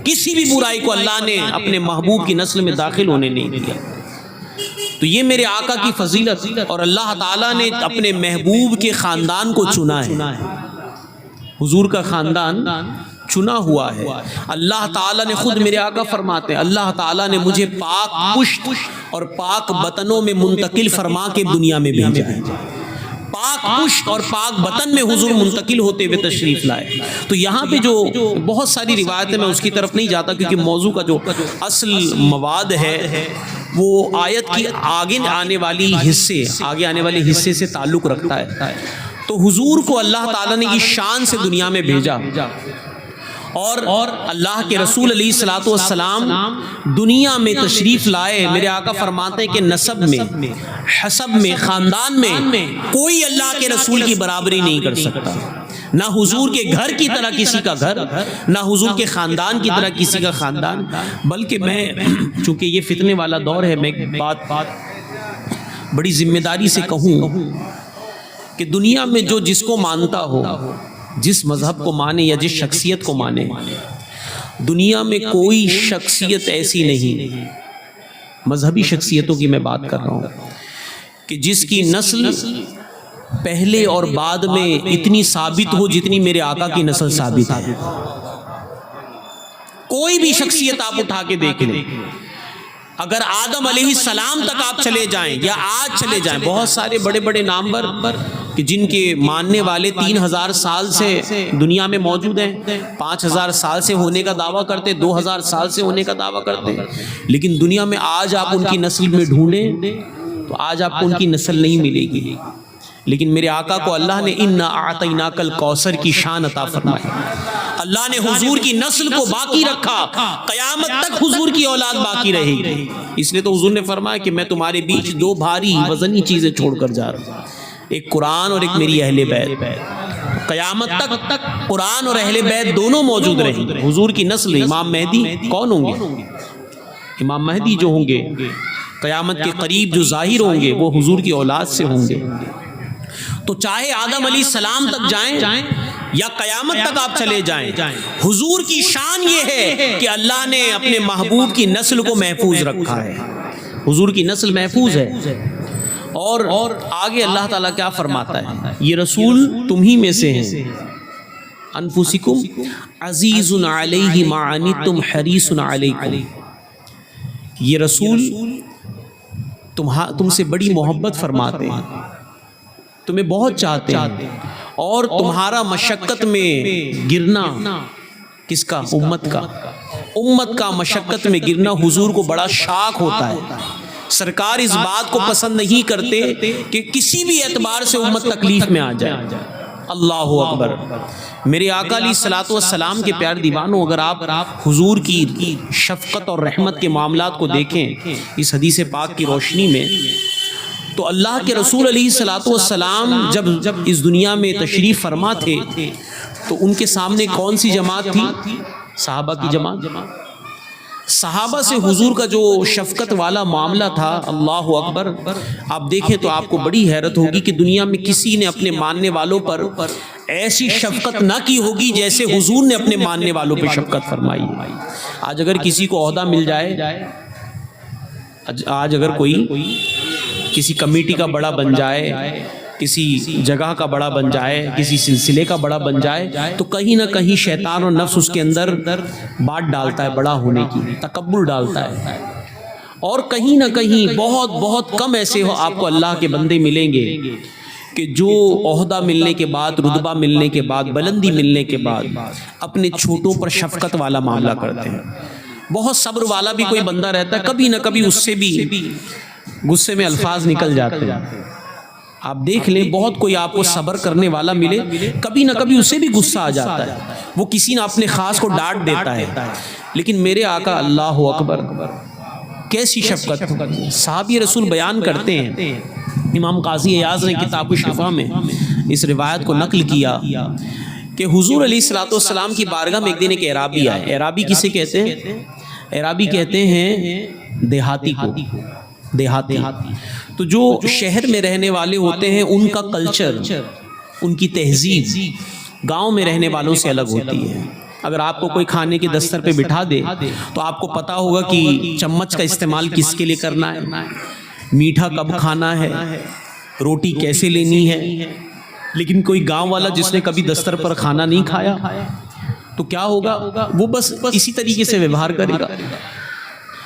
Speaker 1: کسی بھی برائی کو اللہ نے اپنے محبوب کی نسل میں داخل ہونے نہیں دیا۔ تو یہ میرے آقا کی فضیلت، اور اللہ تعالیٰ نے اپنے محبوب کے خاندان کو چنا ہے، حضور کا خاندان چنا ہوا ہے۔ اللہ تعالیٰ نے خود، میرے آقا فرماتے ہیں، اللہ تعالیٰ نے مجھے پاک پشت اور پاک بطنوں میں منتقل فرما کے دنیا میں بھیجا ہے۔ پاک پشت اور پاک بطن میں حضور منتقل ہوتے ہوئے تشریف لائے. تو یہاں پہ جو بہت ساری روایتیں، میں اس کی طرف نہیں جاتا کیونکہ موضوع کا جو اصل مواد ہے وہ آیت کی آگے آنے والے حصے سے تعلق رکھتا ہے. تو حضور کو اللہ تعالیٰ نے اس شان سے دنیا میں بھیجا، اور اللہ کے رسول علیہ الصلوۃ والسلام دنیا میں تشریف لائے. میرے آقا فرماتے ہیں کہ نسب میں، حسب میں، خاندان میں کوئی اللہ کے رسول کی برابری نہیں کر سکتا. نہ حضور کے گھر کی طرح کسی کا گھر، نہ حضور کے خاندان کی طرح کسی کا خاندان. بلکہ میں چونکہ یہ فتنے والا دور ہے، میں ایک بات بڑی ذمہ داری سے کہوں کہ دنیا میں جو جس کو مانتا ہو، جس مذہب کو مانے یا جس شخصیت کو مانے، دنیا میں کوئی شخصیت ایسی نہیں، مذہبی شخصیتوں کی میں بات کر رہا ہوں، کہ جس کی نسل پہلے اور بعد میں اتنی ثابت ہو جتنی میرے آقا کی نسل ثابت ہے. کوئی بھی شخصیت آپ اٹھا کے دیکھ لیں، اگر آدم علیہ السلام تک آپ چلے جائیں یا آج چلے جائیں، بہت سارے بڑے بڑے نامور کہ جن کے ماننے والے 3000 سال سے دنیا میں موجود ہیں، 5000 سال سے ہونے کا دعویٰ کرتے، 2000 سال سے ہونے کا دعویٰ کرتے، لیکن دنیا میں آج آپ ان کی نسل میں ڈھونڈیں تو آج آپ کو ان کی نسل نہیں ملے گی. لیکن میرے آقا کو اللہ نے اِنَّا أَعْطَيْنَاكَ الْكَوْثَرَ کی شان عطا فرمائی. اللہ نے حضور کی نسل کو باقی رکھا، قیامت تک حضور کی اولاد باقی رہے گی. اس لیے تو حضور نے فرمایا کہ میں تمہارے بیچ 2 بھاری وزنی چیزیں چھوڑ کر جا رہا ہوں، ایک قرآن اور ایک میری اہل بیت. قیامت تک قرآن اور اہل بیت دونوں موجود رہیں گے. حضور کی نسل، امام مہدی کون ہوں گے؟ امام مہدی جو ہوں گے قیامت کے قریب جو ظاہر ہوں گے وہ حضور کی اولاد سے ہوں گے. تو چاہے آدم علیہ السلام تک جائیں یا قیامت تک آپ چلے جائیں، حضور کی شان یہ ہے کہ اللہ نے اپنے محبوب کی نسل کو محفوظ رکھا ہے. حضور کی نسل محفوظ ہے. اور آگے اللہ تعالیٰ کیا فرماتا ہے؟ یہ رسول تمہی میں سے ہیں. انفسکم عزیز علیہ ما عنتم حریص علیکم. یہ رسول تم سے بڑی محبت فرماتے ہیں، تمہیں بہت چاہتے ہیں، اور تمہارا مشقت میں گرنا، کس کا؟ امت کا مشقت میں گرنا حضور کو بڑا شاق ہوتا ہے. سرکار اس بات کو پسند نہیں کرتے کہ کسی بھی اعتبار سے امت تکلیف میں آ جائے. اللہ اکبر. میرے آقا علیہ الصلوۃ والسلام کے پیار دیوانوں، اگر آپ حضور کی شفقت اور رحمت کے معاملات کو دیکھیں اس حدیث پاک کی روشنی میں، تو اللہ کے رسول علیہ الصلوۃ والسلام جب اس دنیا میں تشریف فرما تھے تو ان کے سامنے کون سی جماعت تھی؟ صحابہ کی جماعت. صحابہ سے حضور کا جو شفقت والا معاملہ تھا، اللہ اکبر. آپ دیکھیں تو آپ کو بڑی حیرت ہوگی کہ دنیا میں کسی نے اپنے ماننے والوں پر ایسی شفقت نہ کی ہوگی جیسے حضور نے اپنے ماننے والوں پہ شفقت فرمائی. آج اگر کسی کو عہدہ مل جائے، آج اگر کوئی کسی کمیٹی کا بڑا بن جائے، کسی جگہ کا بڑا بن جائے، کسی سلسلے کا بڑا بن جائے، تو کہیں نہ کہیں شیطان اور نفس اس کے اندر بات ڈالتا ہے، بڑا ہونے کی تکبر ڈالتا ہے. اور کہیں نہ کہیں بہت بہت کم ایسے آپ کو اللہ کے بندے ملیں گے کہ جو عہدہ ملنے کے بعد، رتبہ ملنے کے بعد، بلندی ملنے کے بعد اپنے چھوٹوں پر شفقت والا معاملہ کرتے ہیں. بہت صبر والا بھی کوئی بندہ رہتا ہے، کبھی نہ کبھی اس سے بھی غصے میں الفاظ نکل جاتے ہیں. آپ دیکھ لیں، بہت کوئی آپ کو صبر کرنے والا ملے، کبھی نہ کبھی اسے بھی غصہ آ جاتا ہے، وہ کسی نہ اپنے خاص کو ڈانٹ دیتا ہے. لیکن میرے آقا اللہ اکبر کیسی شفقت. صحابی رسول بیان کرتے ہیں، امام قاضی ایاز نے کتاب الشفا میں اس روایت کو نقل کیا کہ حضور علیہ الصلوۃ والسلام کی بارگاہ میں ایک دن ایک اعرابی آئے. اعرابی کسے کہتے ہیں؟ اعرابی کہتے ہیں دیہاتی کو. دیہاتی تو جو شہر میں رہنے والے ہوتے ہیں ان کا کلچر، ان کی تہذیب گاؤں میں رہنے والوں سے الگ ہوتی ہے. اگر آپ کو کوئی کھانے کے دستر پہ بٹھا دے تو آپ کو پتا ہوگا کہ چمچ کا استعمال کس کے لیے کرنا ہے، میٹھا کب کھانا ہے، روٹی کیسے لینی ہے. لیکن کوئی گاؤں والا جس نے کبھی دستر پر کھانا نہیں کھایا تو کیا ہوگا؟ وہ بس اسی طریقے سے ویوہار کرے گا.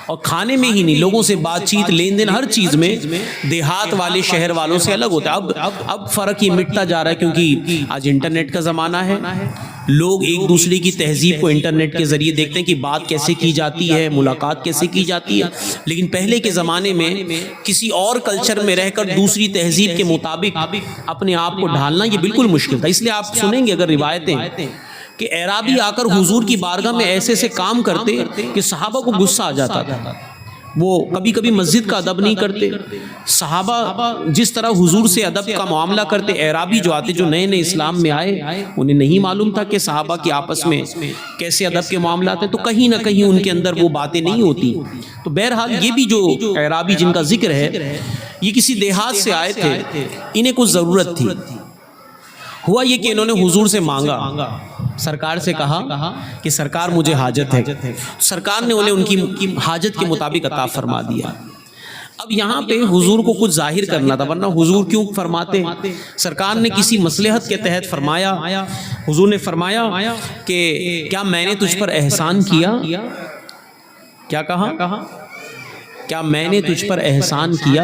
Speaker 1: اور کھانے میں ہی نہیں، لوگوں سے بات چیت، لین دین، ہر چیز میں دیہات والے شہر والوں سے الگ ہوتا ہے۔ اب فرق یہ مٹتا جا رہا ہے، کیونکہ آج انٹرنیٹ کا زمانہ ہے، لوگ ایک دوسرے کی تہذیب کو انٹرنیٹ کے ذریعے دیکھتے ہیں کہ بات کیسے کی جاتی ہے، ملاقات کیسے کی جاتی ہے۔ لیکن پہلے کے زمانے میں کسی اور کلچر میں رہ کر دوسری تہذیب کے مطابق اپنے آپ کو ڈھالنا یہ بالکل مشکل تھا۔ اس لیے آپ سنیں گے اگر روایتیں کہ اعرابی آ کر حضور کی بارگاہ میں ایسے ایسے کام کرتے کہ صحابہ کو غصہ آ جاتا تھا۔ وہ کبھی کبھی مسجد کا ادب نہیں کرتے، صحابہ جس طرح حضور سے ادب کا معاملہ کرتے، اعرابی جو آتے، جو نئے نئے اسلام میں آئے، انہیں نہیں معلوم تھا کہ صحابہ کی آپس میں کیسے ادب کے معاملات ہیں، تو کہیں نہ کہیں ان کے اندر وہ باتیں نہیں ہوتی۔ تو بہرحال یہ بھی جو اعرابی جن کا ذکر ہے، یہ کسی دیہات سے آئے تھے، انہیں کچھ ضرورت تھی۔ ہوا یہ کہ انہوں نے حضور سے مانگا، سرکار سے کہا کہ سرکار مجھے حاجت ہے۔ سرکار نے انہیں ان کی حاجت کے مطابق عطا فرما دیا۔ اب یہاں پہ حضور کو کچھ ظاہر کرنا تھا، ورنہ حضور کیوں فرماتے؟ سرکار نے کسی مصلحت کے تحت فرمایا۔ حضور نے فرمایا کہ کیا میں نے تجھ پر احسان کیا؟ کیا کہا؟ کیا میں نے تجھ پر احسان کیا؟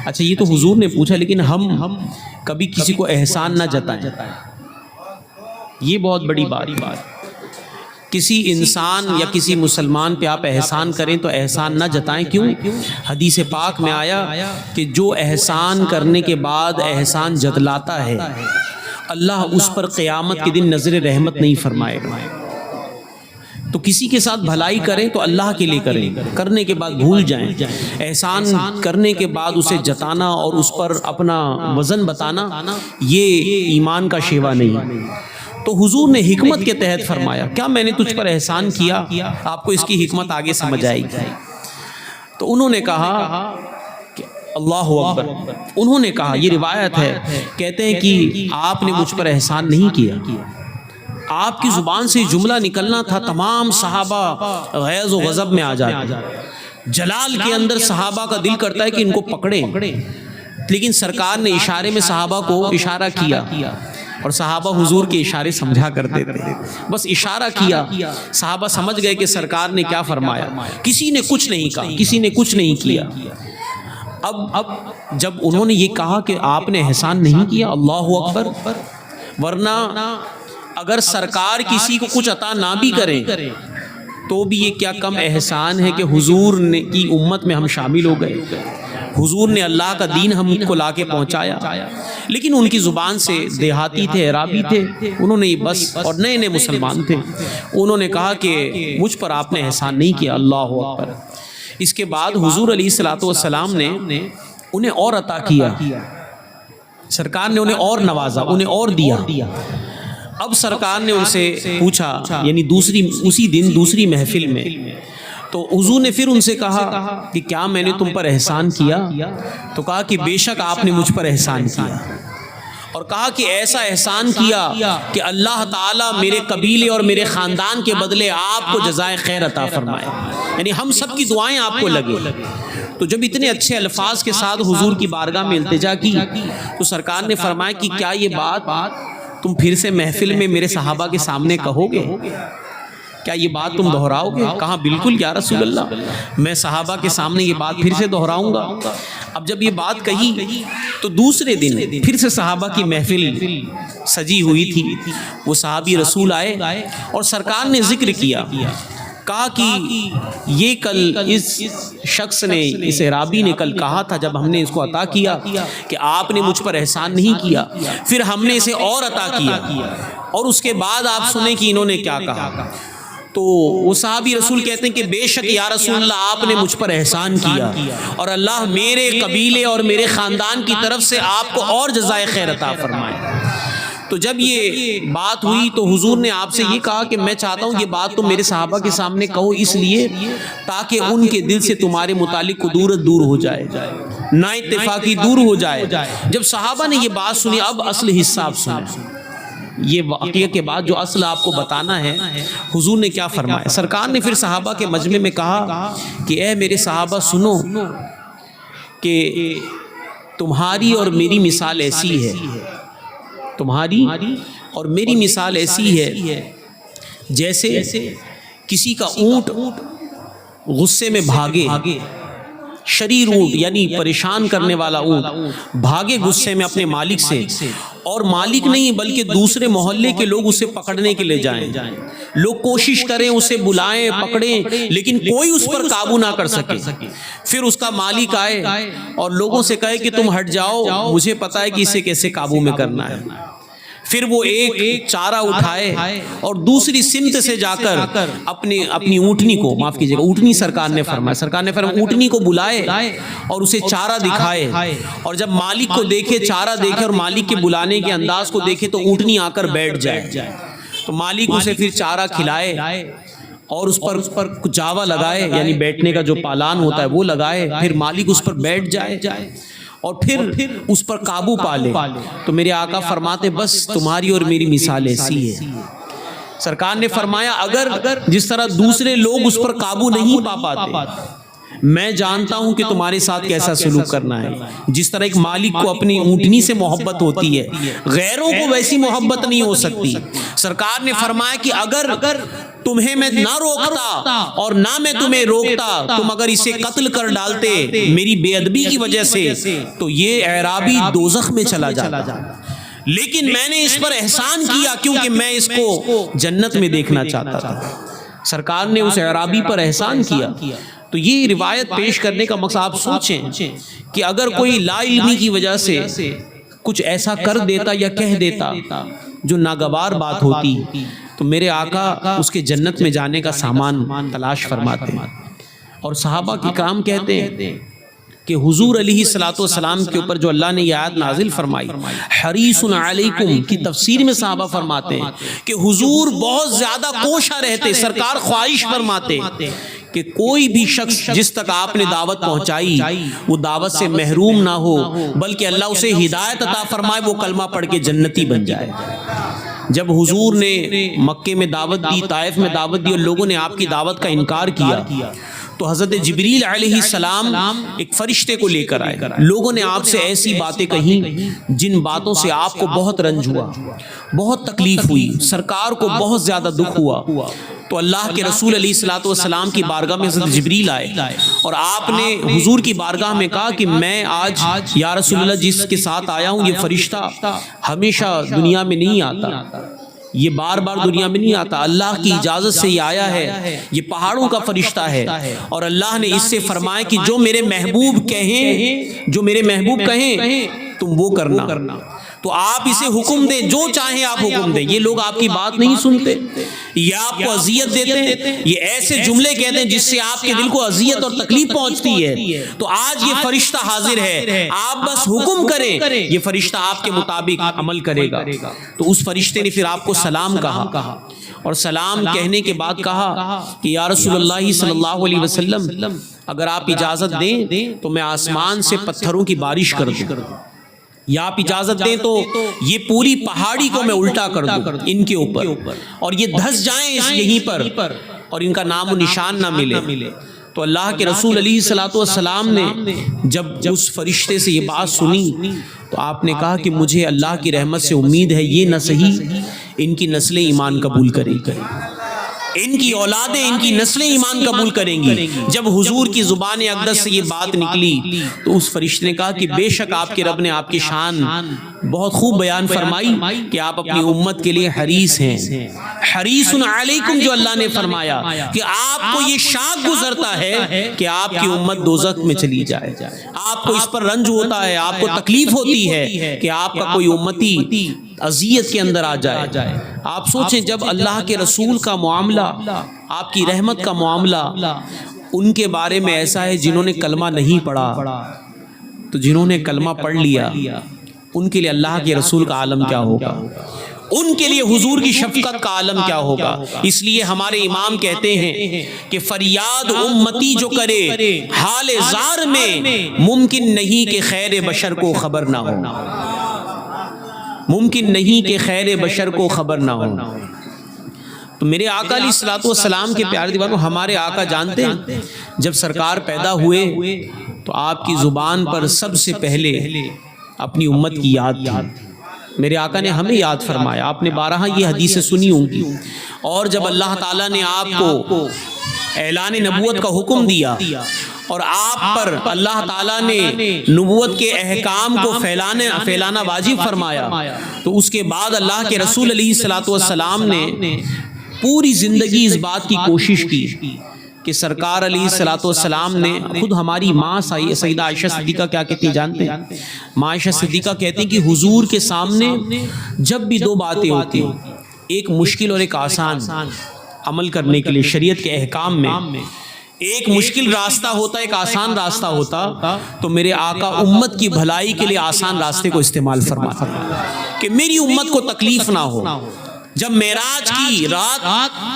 Speaker 1: اچھا یہ تو حضور نے پوچھا، لیکن ہم کبھی کسی کو احسان نہ جتائیں، یہ بہت بڑی بات۔ کسی انسان یا کسی مسلمان پہ آپ احسان کریں تو احسان نہ جتائیں۔ کیوں؟ حدیث پاک میں آیا کہ جو احسان کرنے کے بعد احسان جتلاتا ہے، اللہ اس پر قیامت کے دن نظر رحمت نہیں فرمائے گا۔ تو کسی کے ساتھ بھلائی کریں تو اللہ کے لیے کریں، کرنے کے بعد بھول جائیں۔ احسان کرنے کے بعد اسے جتانا اور اس پر اپنا وزن بتانا، یہ ایمان کا شیوا نہیں۔ تو حضور نے حکمت کے تحت فرمایا، کیا میں نے تجھ پر احسان کیا؟ آپ کو اس کی حکمت آگے سمجھ آئے گی۔ تو انہوں نے کہا کہ اللہ اکبر۔ انہوں نے کہا، یہ روایت ہے، کہتے ہیں کہ آپ نے مجھ پر احسان نہیں کیا۔ آپ کی زبان سے جملہ نکلنا تھا، تمام صحابہ غیظ و غضب میں آ جاتے، جلال کے اندر صحابہ کا دل کرتا ہے کہ ان کو پکڑیں، لیکن سرکار نے اشارے میں صحابہ کو اشارہ کیا، اور صحابہ حضور کے اشارے سمجھا کرتے تھے، بس اشارہ کیا، صحابہ سمجھ گئے کہ سرکار نے کیا فرمایا۔ کسی نے کچھ نہیں کہا، کسی نے کچھ نہیں کیا۔ اب جب انہوں نے یہ کہا کہ آپ نے احسان نہیں کیا، اللہ اکبر، ورنہ اگر سرکار کسی کو کچھ عطا نہ بھی کریں تو بھی یہ کیا کم احسان ہے کہ حضور نے کی امت میں ہم شامل ہو گئے، حضور نے اللہ کا دین ہم کو لا کے پہنچایا۔ لیکن ان کی زبان سے، دیہاتی تھے، عربی تھے، انہوں نے بس، اور نئے نئے مسلمان تھے، انہوں نے کہا کہ مجھ پر آپ نے احسان نہیں کیا، اللہ اکبر۔ اس کے بعد حضور علیہ الصلوۃ والسلام نے انہیں اور عطا کیا، سرکار نے انہیں اور نوازا، انہیں اور دیا۔ اب سرکار نے ان سے پوچھا، یعنی اسی دن دوسری محفل میں، تو حضور نے پھر ان سے کہا کہ کیا میں نے تم پر احسان کیا؟ تو کہا کہ بے شک آپ نے مجھ پر احسان کیا، اور کہا کہ ایسا احسان کیا کہ اللہ تعالیٰ میرے قبیلے اور میرے خاندان کے بدلے آپ کو جزائے خیر عطا فرمائے، یعنی ہم سب کی دعائیں آپ کو لگے۔ تو جب اتنے اچھے الفاظ کے ساتھ حضور کی بارگاہ میں التجا کی تو سرکار نے فرمایا کہ کیا یہ بات تم پھر سے محفل میں میرے صحابہ کے سامنے کہو گے؟ کیا یہ بات تم دہراؤ گے؟ کہا بالکل یا رسول اللہ، میں صحابہ کے سامنے یہ بات پھر سے دہراؤں گا۔ اب جب یہ بات کہی تو دوسرے دن پھر سے صحابہ کی محفل سجی ہوئی تھی، وہ صحابی رسول آئے اور سرکار نے ذکر کیا، کہا کہ یہ کل اس شخص نے، اس اعرابی نے کل کہا تھا جب ہم نے اس کو عطا کیا کہ آپ نے مجھ پر احسان نہیں کیا، پھر ہم نے اسے اور عطا کیا، اور اس کے بعد آپ سنیں کہ انہوں نے کیا کہا۔ تو وہ صحابی رسول کہتے ہیں کہ بے شک یا رسول اللہ آپ نے مجھ پر احسان کیا، اور اللہ میرے قبیلے اور میرے خاندان کی طرف سے آپ کو اور جزائے خیر عطا فرمائے۔ تو جب یہ بات ہوئی تو حضور نے آپ سے یہ کہا کہ میں چاہتا ہوں یہ بات تم میرے صحابہ کے سامنے کہو، اس لیے تاکہ ان کے دل سے تمہارے متعلق قدورت دور ہو جائے، نا اتفاقی دور ہو جائے۔ جب صحابہ نے یہ بات سنی، اب اصل حصہ آپ سنیں، یہ واقعے کے بعد جو اصل آپ کو بتانا ہے، حضور نے کیا فرمایا۔ سرکار نے پھر صحابہ کے مجمع میں کہا کہ اے میرے صحابہ سنو کہ تمہاری اور میری مثال ایسی ہے، تمہاری اور میری مثال ایسی ہے جیسے کسی کا اونٹ غصے میں بھاگے، شریر اونٹ یعنی پریشان کرنے والا اونٹ بھاگے غصے میں اپنے مالک سے، اور مالک نہیں بلکہ دوسرے محلے کے لوگ اسے پکڑنے کے لیے جائیں، لوگ کوشش کریں اسے بلائیں پکڑیں لیکن کوئی اس پر قابو نہ کر سکے، پھر اس کا مالک آئے اور لوگوں سے کہے کہ تم ہٹ جاؤ، مجھے پتا ہے کہ اسے کیسے قابو میں کرنا ہے، پھر وہ ایک چارہ اٹھائے اور دوسری سمت سے جا کر اپنی اونٹنی کو، معاف کیجیے گا اونٹنی سرکار نے فرمایا اونٹنی کو بلائے اور اسے چارہ دکھائے، اور جب مالک کو دیکھے، چارہ دیکھے اور مالک کے بلانے کے انداز کو دیکھے تو اونٹنی آ کر بیٹھ جائے، تو مالک اسے پھر چارہ کھلائے اور اس پر جاوا لگائے یعنی بیٹھنے کا جو پالان ہوتا ہے وہ لگائے، پھر مالک اس پر بیٹھ جائے اور پھر اس پر قابو پا لے۔ تو میرے آقا فرماتے بس تمہاری اور میری مثال ایسی ہے۔ سرکار نے فرمایا اگر جس طرح دوسرے لوگ اس پر قابو نہیں پا پاتے، میں جانتا ہوں کہ تمہارے ساتھ کیسا سلوک کرنا ہے۔ جس طرح ایک مالک کو اپنی اونٹنی سے محبت ہوتی ہے، غیروں کو ویسی محبت نہیں ہو سکتی۔ سرکار نے فرمایا کہ اگر تمہیں میں نہ روکتا اور نہ میں تمہیں روکتا، تم اگر اسے قتل کر ڈالتے میری بے ادبی کی وجہ سے، تو یہ اعرابی دوزخ میں چلا جاتا، لیکن میں نے اس پر احسان کیا کیونکہ میں اس کو جنت میں دیکھنا چاہتا تھا۔ سرکار نے اس اعرابی پر احسان کیا۔ تو یہ روایت پیش کرنے کا مقصد آپ سوچیں کہ اگر کوئی لا علمی کی وجہ سے کچھ ایسا کر دیتا یا کہہ دیتا جو ناگوار بات ہوتی، تو میرے آقا اس کے جنت میں جانے کا سامان تلاش فرماتے ہیں۔ اور صحابہ کی کرام کہتے ہیں کہ حضور علیہ الصلوۃ والسلام کے اوپر جو اللہ نے یہ آیت نازل فرمائی حریص علیکم کی تفسیر میں صحابہ فرماتے ہیں کہ حضور بہت زیادہ کوشاں رہتے، سرکار خواہش فرماتے کہ کوئی بھی شخص جس تک آپ نے دعوت پہنچائی وہ دعوت سے محروم نہ ہو، بلکہ اللہ اسے ہدایت عطا فرمائے، وہ کلمہ پڑھ کے جنتی بن جائے۔ جب حضور نے مکے میں دعوت دی، طائف میں دعوت دی اور لوگوں نے آپ کی دعوت کا انکار کیا، تو حضرت جبریل علیہ السلام ایک فرشتے کو لے کر آئے۔ لوگوں نے آپ سے ایسی باتیں کہیں جن باتوں سے آپ کو بہت رنج ہوا، بہت تکلیف ہوئی، سرکار کو بہت زیادہ دکھ ہوا۔ تو اللہ کے رسول علیہ الصلوۃ والسلام کی بارگاہ میں حضرت جبریل آئے اور آپ نے حضور کی بارگاہ میں کہا کہ میں آج یا رسول اللہ جس کے ساتھ آیا ہوں یہ فرشتہ ہمیشہ دنیا میں نہیں آتا، یہ بار بار دنیا میں نہیں آتا، اللہ کی اجازت سے یہ آیا ہے، یہ پہاڑوں کا فرشتہ ہے، اور اللہ نے اس سے فرمایا کہ جو میرے محبوب کہیں تم وہ کرنا۔ تو آپ اسے حکم دیں، جو چاہیں آپ حکم دیں۔ یہ لوگ آپ کی بات نہیں سنتے، یہ آپ کو اذیت دیتے ہیں، یہ ایسے جملے کہتے ہیں جس سے آپ کے دل کو اذیت اور تکلیف پہنچتی ہے، تو آج یہ فرشتہ حاضر ہے، آپ بس حکم کریں، یہ فرشتہ آپ کے مطابق عمل کرے گا۔ تو اس فرشتے نے پھر آپ کو سلام کہا، اور سلام کہنے کے بعد کہا کہ یا رسول اللہ صلی اللہ علیہ وسلم اگر آپ اجازت دیں تو میں آسمان سے پتھروں کی بارش کر دوں، یا آپ اجازت دیں تو یہ پوری پہاڑی کو میں الٹا کر دوں ان کے اوپر، اور یہ دھس جائیں یہیں پر اور ان کا نام و نشان نہ ملے۔ تو اللہ کے رسول علیہ الصلوۃ والسلام نے جب اس فرشتے سے یہ بات سنی تو آپ نے کہا کہ مجھے اللہ کی رحمت سے امید ہے یہ نہ صحیح ان کی نسلیں ایمان قبول کریں گی، ان کی اولادیں، ان کی نسلیں ایمان قبول کریں گی۔ جب حضور کی زبان اقدس سے یہ بات نکلی تو اس فرشتے نے کہا کہ بے شک آپ کے رب نے آپ کی شان بہت خوب بیان فرمائی کہ آپ اپنی امت کے لیے حریص ہیں، حریص علیکم، جو اللہ نے فرمایا کہ آپ کو یہ شاک گزرتا ہے کہ آپ کی امت دوزخ میں چلی جائے، آپ کو اس پر رنج ہوتا ہے، آپ کو تکلیف ہوتی ہے کہ آپ کا کوئی امتی اذیت کے اندر آ جائے۔ آپ سوچیں جب اللہ کے رسول کا معاملہ، آپ کی رحمت کا معاملہ ان کے بارے میں ایسا ہے جنہوں نے کلمہ نہیں پڑھا، تو جنہوں نے کلمہ پڑھ لیا ان کے لیے اللہ کے رسول کا عالم کیا ہوگا، ان کے لیے حضور کی شفقت کا عالم کیا ہوگا۔ اس لیے ہمارے امام کہتے ہیں کہ فریاد امتی جو کرے حال زار میں، ممکن نہیں کہ خیر بشر کو خبر نہ ہو، ممکن نہیں کہ خیر بشر کو خبر نہ ہو۔ تو میرے آقا علیہ الصلوۃ والسلام کے پیارے دیوانوں، ہمارے آقا جانتے ہیں جب سرکار پیدا ہوئے تو آپ کی زبان پر سب سے پہلے اپنی امت کی یاد تھی۔ میرے آقا نے ہمیں یاد فرمایا، آپ نے بارہا یہ حدیثیں سنی ہوں گی، اور جب اللہ تعالیٰ نے آپ کو اعلان نبوت کا حکم دیا اور آپ پر اللہ تعالیٰ نے نبوت کے احکام کو پھیلانا واجب فرمایا، تو اس کے بعد اللہ کے رسول علیہ الصلوۃ والسلام نے پوری زندگی اس بات کی کوشش کی کہ سرکار علیہ الصلوۃ والسلام نے خود ہماری ماں سیدہ عائشہ صدیقہ کیا کہتی ہیں جانتے ہیں؟ ماں عائشہ صدیقہ کہتی ہیں کہ حضور کے سامنے جب بھی دو باتیں ہوتی ایک مشکل اور ایک آسان عمل کرنے کے لیے شریعت کے احکام میں، ایک مشکل راستہ ہوتا ایک آسان راستہ ہوتا، تو میرے آقا امت کی بھلائی کے لیے آسان راستے کو استعمال فرماتے کہ میری امت کو تکلیف نہ ہو۔ جب معراج کی رات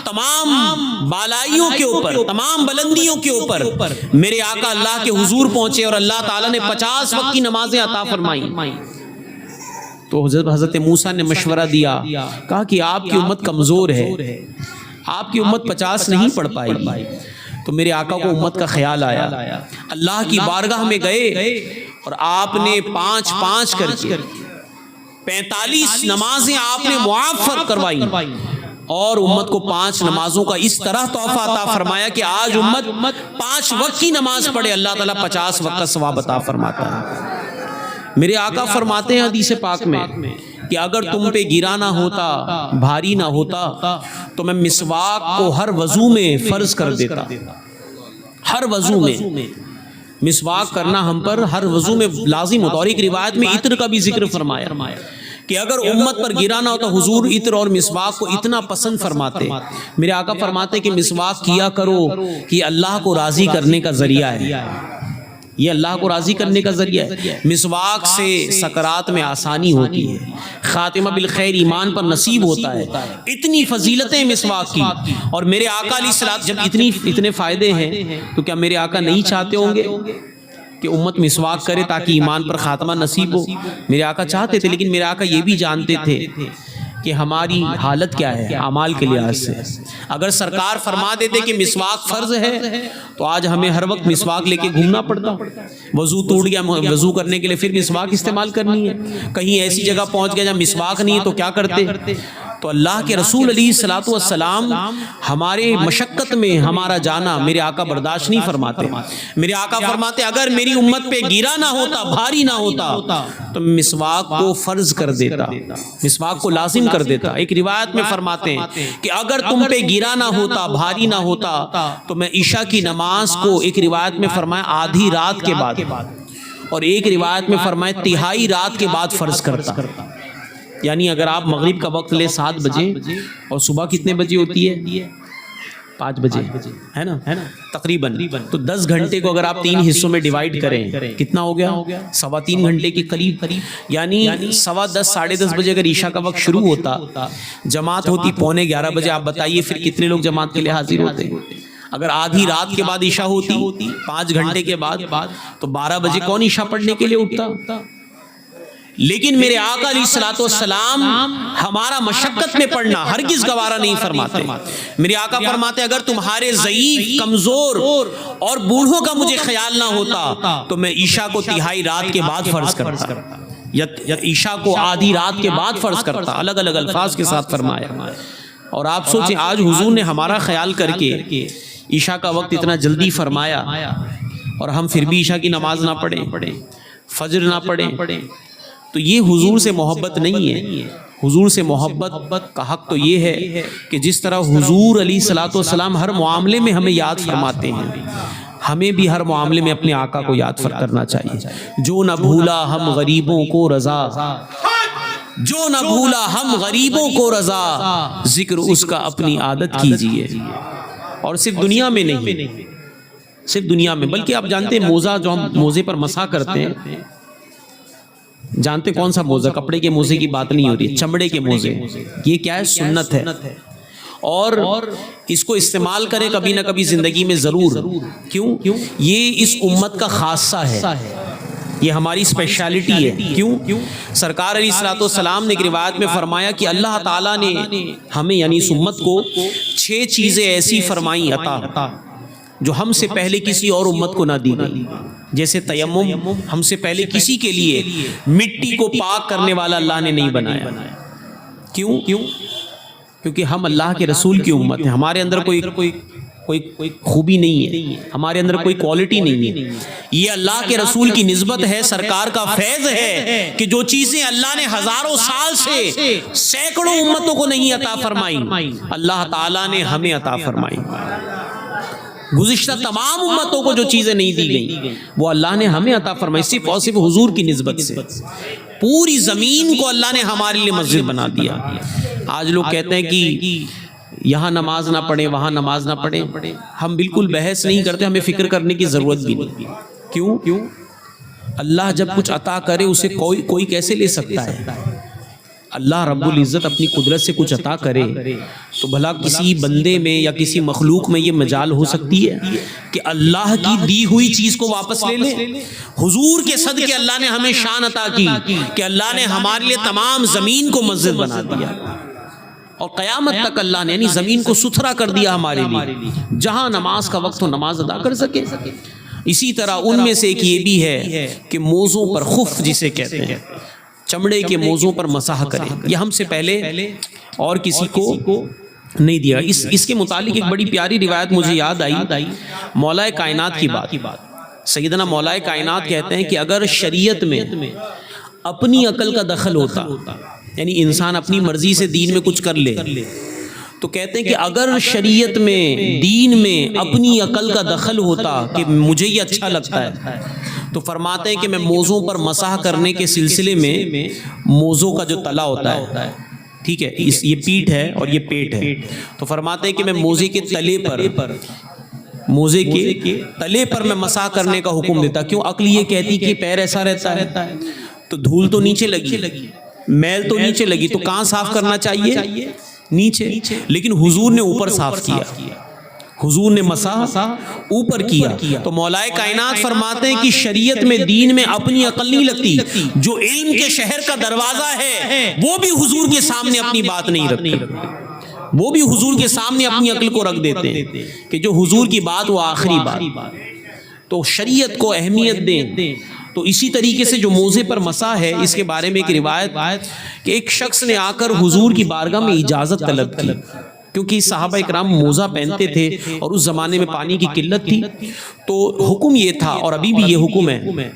Speaker 1: تمام بالائیوں کے اوپر، تمام بلندیوں کے اوپر میرے آقا اللہ کے حضور پہنچے اور اللہ تعالیٰ نے 50 وقت کی نمازیں عطا فرمائیں، تو حضرت موسیٰ نے مشورہ دیا، کہا کہ آپ کی امت کمزور ہے، آپ کی امت 50 نہیں پڑھ پائے گی۔ تو میرے آقا کو امت کا خیال آیا، اللہ کی بارگاہ میں گئے اور آپ نے 5 کر کے 45 نمازیں آپ نے معاف کروائی اور امت کو 5 نمازوں کا اس طرح تحفہ عطا فرمایا کہ آج امت 5 وقت کی نماز پڑھے اللہ تعالیٰ 50 وقت کا ثواب عطا فرماتا ہے۔ میرے آقا فرماتے ہیں حدیث پاک میں کہ اگر تم پہ گرا نہ ہوتا، بھاری نہ ہوتا، تو میں مسواک کو ہر وضو میں فرض کر دیتا۔ ہر وضو میں مسواک کرنا ہم پر ہر وضو میں لازم ہوتا، اور ایک روایت میں عطر کا بھی ذکر فرمایا کہ اگر امت پر گرا نہ ہوتا، حضور عطر اور مسواک کو اتنا پسند فرماتے۔ میرے آقا فرماتے کہ مسواک کیا کرو کہ اللہ کو راضی کرنے کا ذریعہ ہے، یہ اللہ کو راضی کرنے کا ذریعہ ہے۔ مسواک سے سکرات میں آسانی ہوتی ہے، خاتمہ بالخیر ایمان پر نصیب ہوتا ہے۔ اتنی فضیلتیں مسواک کی، اور میرے آقا علیہ السلام جب اتنے فائدے ہیں تو کیا میرے آقا نہیں چاہتے ہوں گے کہ امت مسواک کرے تاکہ ایمان پر خاتمہ نصیب ہو؟ میرے آقا چاہتے تھے، لیکن میرے آقا یہ بھی جانتے تھے کہ ہماری حالت کیا ہے اعمال کے لحاظ سے۔ اگر سرکار فرما دیتے کہ مسواک فرض ہے تو آج ہمیں ہر وقت مسواک لے کے گھومنا پڑتا، وضو ٹوٹ گیا، وضو کرنے کے لیے پھر مسواک استعمال کرنی ہے، کہیں ایسی جگہ پہنچ گیا جہاں مسواک نہیں ہے تو کیا کرتے؟ تو اللہ کے رسول علیہ الصلوۃ والسلام ہمارے مشقت میں ہمارا جانا میرے آقا برداشت نہیں فرماتے۔ میرے آقا فرماتے اگر میری امت پہ گیرا نہ ہوتا، بھاری نہ ہوتا، تو مسواک کو فرض کر دیتا، مسواک کو لازم کر دیتا۔ ایک روایت میں فرماتے ہیں کہ اگر تم پہ گیرا نہ ہوتا، بھاری نہ ہوتا، تو میں عشاء کی نماز کو، ایک روایت میں فرمایا آدھی رات کے بعد، اور ایک روایت میں فرمایا تہائی رات کے بعد فرض کرتا۔ یعنی اگر آپ مغرب کا وقت لے 7 بجے اور صبح کتنے بجے ہوتی ہے؟ 5 بجے ہے نا تقریباً، تو 10 گھنٹے کو اگر آپ 3 حصوں میں ڈیوائیڈ کریں کتنا ہو گیا؟ 3.25 گھنٹے کے قریب، یعنی 10:15 ساڑھے 10 بجے اگر عشاء کا وقت شروع ہوتا، جماعت ہوتی 11:15 بجے، آپ بتائیے پھر کتنے لوگ جماعت کے لیے حاضر ہوتے؟ اگر آدھی رات کے بعد عشاء ہوتی 5 گھنٹے کے بعد، تو 12 بجے کون عشاء پڑھنے کے لیے اٹھتا؟ لیکن میرے آقا علیہ الصلوۃ والسلام ہمارا مشقت میں پڑھنا ہرگز گوارا نہیں فرماتے۔ میرے آقا فرماتے اگر تمہارے ضعیف، کمزور اور بوڑھوں کا مجھے خیال نہ ہوتا تو میں عشاء کو تہائی رات کے بعد فرض کرتا، یا عشاء کو آدھی رات کے بعد فرض کرتا، الگ الگ الفاظ کے ساتھ فرمایا۔ اور آپ سوچیں آج حضور نے ہمارا خیال کر کے عشاء کا وقت اتنا جلدی فرمایا، اور ہم پھر بھی عشاء کی نماز نہ پڑھیں، فجر نہ پڑھیں، تو یہ حضور سے محبت نہیں ہے۔ حضور سے محبت کا حق تو یہ ہے کہ جس طرح حضور علیہ الصلوۃ والسلام ہر معاملے میں ہمیں یاد فرماتے ہیں، ہمیں بھی ہر معاملے میں اپنے آقا کو یاد کرنا چاہیے۔ جو نہ بھولا ہم غریبوں کو رضا، جو نہ بھولا ہم غریبوں کو رضا، ذکر اس کا اپنی عادت کیجیے۔ اور صرف دنیا میں نہیں، صرف دنیا میں، بلکہ آپ جانتے ہیں موزہ، جو ہم موزے پر مسح کرتے ہیں، جانتے کون سا موزہ؟ کپڑے کے موزے کی بات نہیں ہو رہی، چمڑے کے موزے۔ یہ کیا ہے؟ سنت ہے، اور اس کو استعمال کریں کبھی نہ کبھی زندگی میں ضرور۔ کیوں؟ یہ اس امت کا خاصہ ہے، یہ ہماری اسپیشلٹی ہے۔ کیوں؟ سرکار علیہ الصلوۃ والسلام نے ایک روایت میں فرمایا کہ اللہ تعالیٰ نے ہمیں یعنی اس امت کو 6 چیزیں ایسی فرمائیں عطا جو ہم سے پہلے کسی اور امت کو نہ دی گئی۔ جیسے تیمم ہم سے پہلے کسی کے لیے مٹی کو پاک کرنے والا اللہ نے نہیں بنایا۔ کیوں؟ کیونکہ ہم اللہ کے رسول کی امت ہیں، ہمارے اندر کوئی کوئی خوبی نہیں ہے، ہمارے اندر کوئی کوالٹی نہیں ہے. یہ اللہ کے رسول کی نسبت ہے، سرکار کا فیض ہے کہ جو چیزیں اللہ نے ہزاروں سال سے سینکڑوں امتوں کو نہیں عطا فرمائی، اللہ تعالیٰ نے ہمیں عطا فرمائی. گزشتہ تمام امتوں کو جو چیزیں نہیں دی گئیں وہ اللہ نے ہمیں عطا فرمائی، صرف اور صرف حضور کی نسبت سے. پوری زمین کو اللہ نے ہمارے لیے مسجد بنا دیا. آج لوگ کہتے ہیں کہ یہاں نماز نہ پڑھیں، وہاں نماز نہ پڑھیں. ہم بالکل بحث نہیں کرتے، ہمیں فکر کرنے کی ضرورت بھی نہیں. کیوں؟ اللہ جب کچھ عطا کرے اسے کوئی کیسے لے سکتا ہے؟ اللہ رب العزت اپنی قدرت سے کچھ عطا کرے تو بھلا کسی بندے میں یا کسی مخلوق میں یہ مجال ہو سکتی ہے کہ اللہ کی دی ہوئی چیز کو واپس لے لے؟ حضور کے صدقے اللہ نے ہمیں شان عطا کی کہ اللہ نے ہمارے لیے تمام زمین کو مسجد بنا دیا، اور قیامت تک اللہ نے یعنی زمین کو ستھرا کر دیا ہمارے لیے، جہاں نماز کا وقت ہو نماز ادا کر سکے. اسی طرح ان میں سے ایک یہ بھی ہے کہ موزوں پر خف جسے کہتے ہیں، چمڑے کے موزوں پر مسح کریں. یہ ہم سے پہلے اور کسی کو نہیں دیا. اس کے متعلق ایک بڑی پیاری روایت مجھے یاد آئی، مولا کائنات کی بات. سیدنا مولا کائنات کہتے ہیں کہ اگر شریعت میں اپنی عقل کا دخل ہوتا، یعنی انسان اپنی مرضی سے دین میں کچھ کر لے، تو کہتے ہیں کہ اگر شریعت میں دین میں اپنی عقل کا دخل ہوتا کہ مجھے یہ اچھا لگتا ہے، تو فرماتے ہیں کہ میں موزوں پر مسح کرنے کے سلسلے میں موزوں کا جو تلا ہوتا ہے، ٹھیک ہے، یہ پیٹھ ہے اور یہ پیٹ ہے، تو فرماتے ہیں کہ میں موزے کے تلے پر میں مسح کرنے کا حکم دیتا. کیوں؟ عقل یہ کہتی کہ پیر ایسا رہتا ہے تو دھول تو نیچے لگی، میل تو نیچے لگی، تو کہاں صاف کرنا چاہیے؟ نیچے. لیکن حضور نے اوپر صاف کیا، حضور نے مسح اوپر کیا. تو مولا کائنات فرماتے ہیں کہ شریعت میں دین میں اپنی عقل نہیں لگتی. جو علم کے شہر کا دروازہ ہے وہ بھی حضور کے سامنے اپنی بات نہیں رکھتے، وہ بھی حضور کے سامنے اپنی عقل کو رکھ دیتے ہیں کہ جو حضور کی بات وہ آخری بات. تو شریعت کو اہمیت دیں. تو اسی طریقے سے جو موزے پر مسح ہے، اس کے بارے میں ایک روایت کہ ایک شخص نے آ کر حضور کی بارگاہ میں اجازت طلب کی، کیونکہ صحابہ اکرام موزہ پہنتے تھے اور اس زمانے میں پانی کی قلت تھی. تو حکم یہ تھا، اور ابھی بھی یہ حکم ہے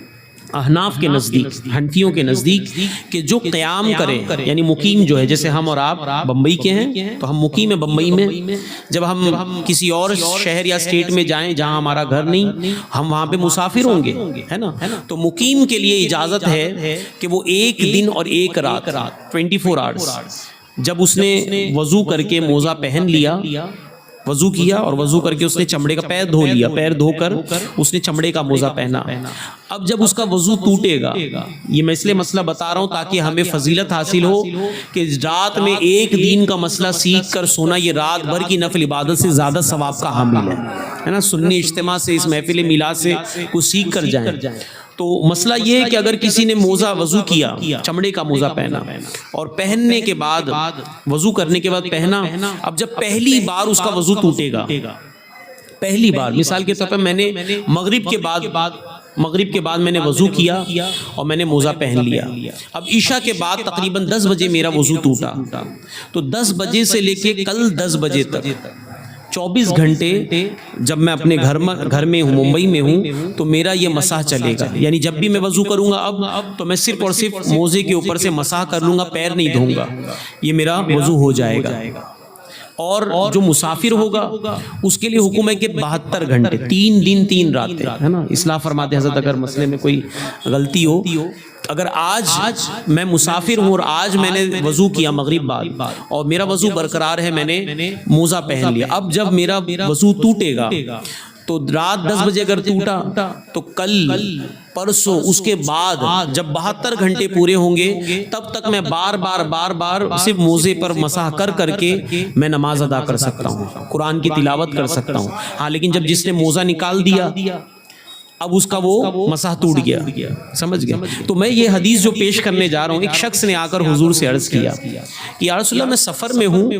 Speaker 1: احناف کے نزدیک، حنفیوں کے نزدیک، کہ جو قیام کرے یعنی مقیم جو ہے، جیسے ہم اور آپ بمبئی کے ہیں تو ہم مقیم ہیں بمبئی میں، جب ہم کسی اور شہر یا اسٹیٹ میں جائیں جہاں ہمارا گھر نہیں، ہم وہاں پہ مسافر ہوں گے، ہے نا. تو مقیم کے لیے اجازت ہے کہ وہ ایک دن اور ایک رات 24 آورز جب اس نے وضو کر کے موزہ پہن لیا، وضو کیا اور وضو کر کے اس نے چمڑے کا پیر دھو لیا، پیر دھو کر اس نے چمڑے کا موزہ پہنا. اب جب اس کا وضو ٹوٹے گا، یہ میں اس لیے مسئلہ بتا رہا ہوں تاکہ ہمیں فضیلت حاصل ہو کہ رات میں ایک دین کا مسئلہ سیکھ کر سونا یہ رات بھر کی نفل عبادت سے زیادہ ثواب کا حامل ہے نا. سنی اجتماع سے، اس محفل میلاد سے کچھ سیکھ کر جائیں. تو مسئلہ یہ ہے کہ اگر کسی نے موزہ وضو کیا، چمڑے کا موزہ پہنا، اور پہننے کے بعد وضو کرنے کے بعد پہنا، اب جب پہلی بار اس کا وضو ٹوٹے گا، پہلی بار مثال کے طور پر میں نے مغرب کے بعد میں نے وضو کیا اور میں نے موزہ پہن لیا. اب عشاء کے بعد تقریباً 10 بجے میرا وضو ٹوٹا، تو 10 بجے سے لے کے کل 10 بجے تک 24 گھنٹے جب میں اپنے گھر میں ہوں، ممبئی میں ہوں، تو میرا یہ مسح چلے گا. یعنی جب بھی میں وضو کروں گا اب تو میں صرف اور صرف موزے کے اوپر سے مسح کر لوں گا، پیر نہیں دھوں گا، یہ میرا وضو ہو جائے گا. اور جو مسافر ہوگا اس کے لیے حکم ہے کہ 72 گھنٹے 3 دن 3 راتیں، ہے نا. اصلاح فرماتے حضرت اگر مسئلے میں کوئی غلطی ہو، اگر آج میں مسافر ہوں اور آج میں نے وضو کیا مغرب بعد اور میرا وضو برقرار ہے، میں نے موزہ پہن لیا، اب جب میرا وضو ٹوٹے گا تو رات 10 بجے اگر ٹوٹا تو کل پرسوں اس کے بعد جب 72 گھنٹے پورے ہوں گے تب تک میں بار بار صرف موزے پر مسح کر کے میں نماز ادا کر سکتا ہوں، قرآن کی تلاوت کر سکتا ہوں. ہاں لیکن جب جس نے موزہ نکال دیا اب اس کا وہ مسح ٹوٹ گیا، سمجھ گئے. تو میں یہ حدیث جو پیش کرنے جا رہا ہوں، ایک شخص نے آ کر حضور سے عرض کیا کہ یا رسول اللہ میں سفر میں ہوں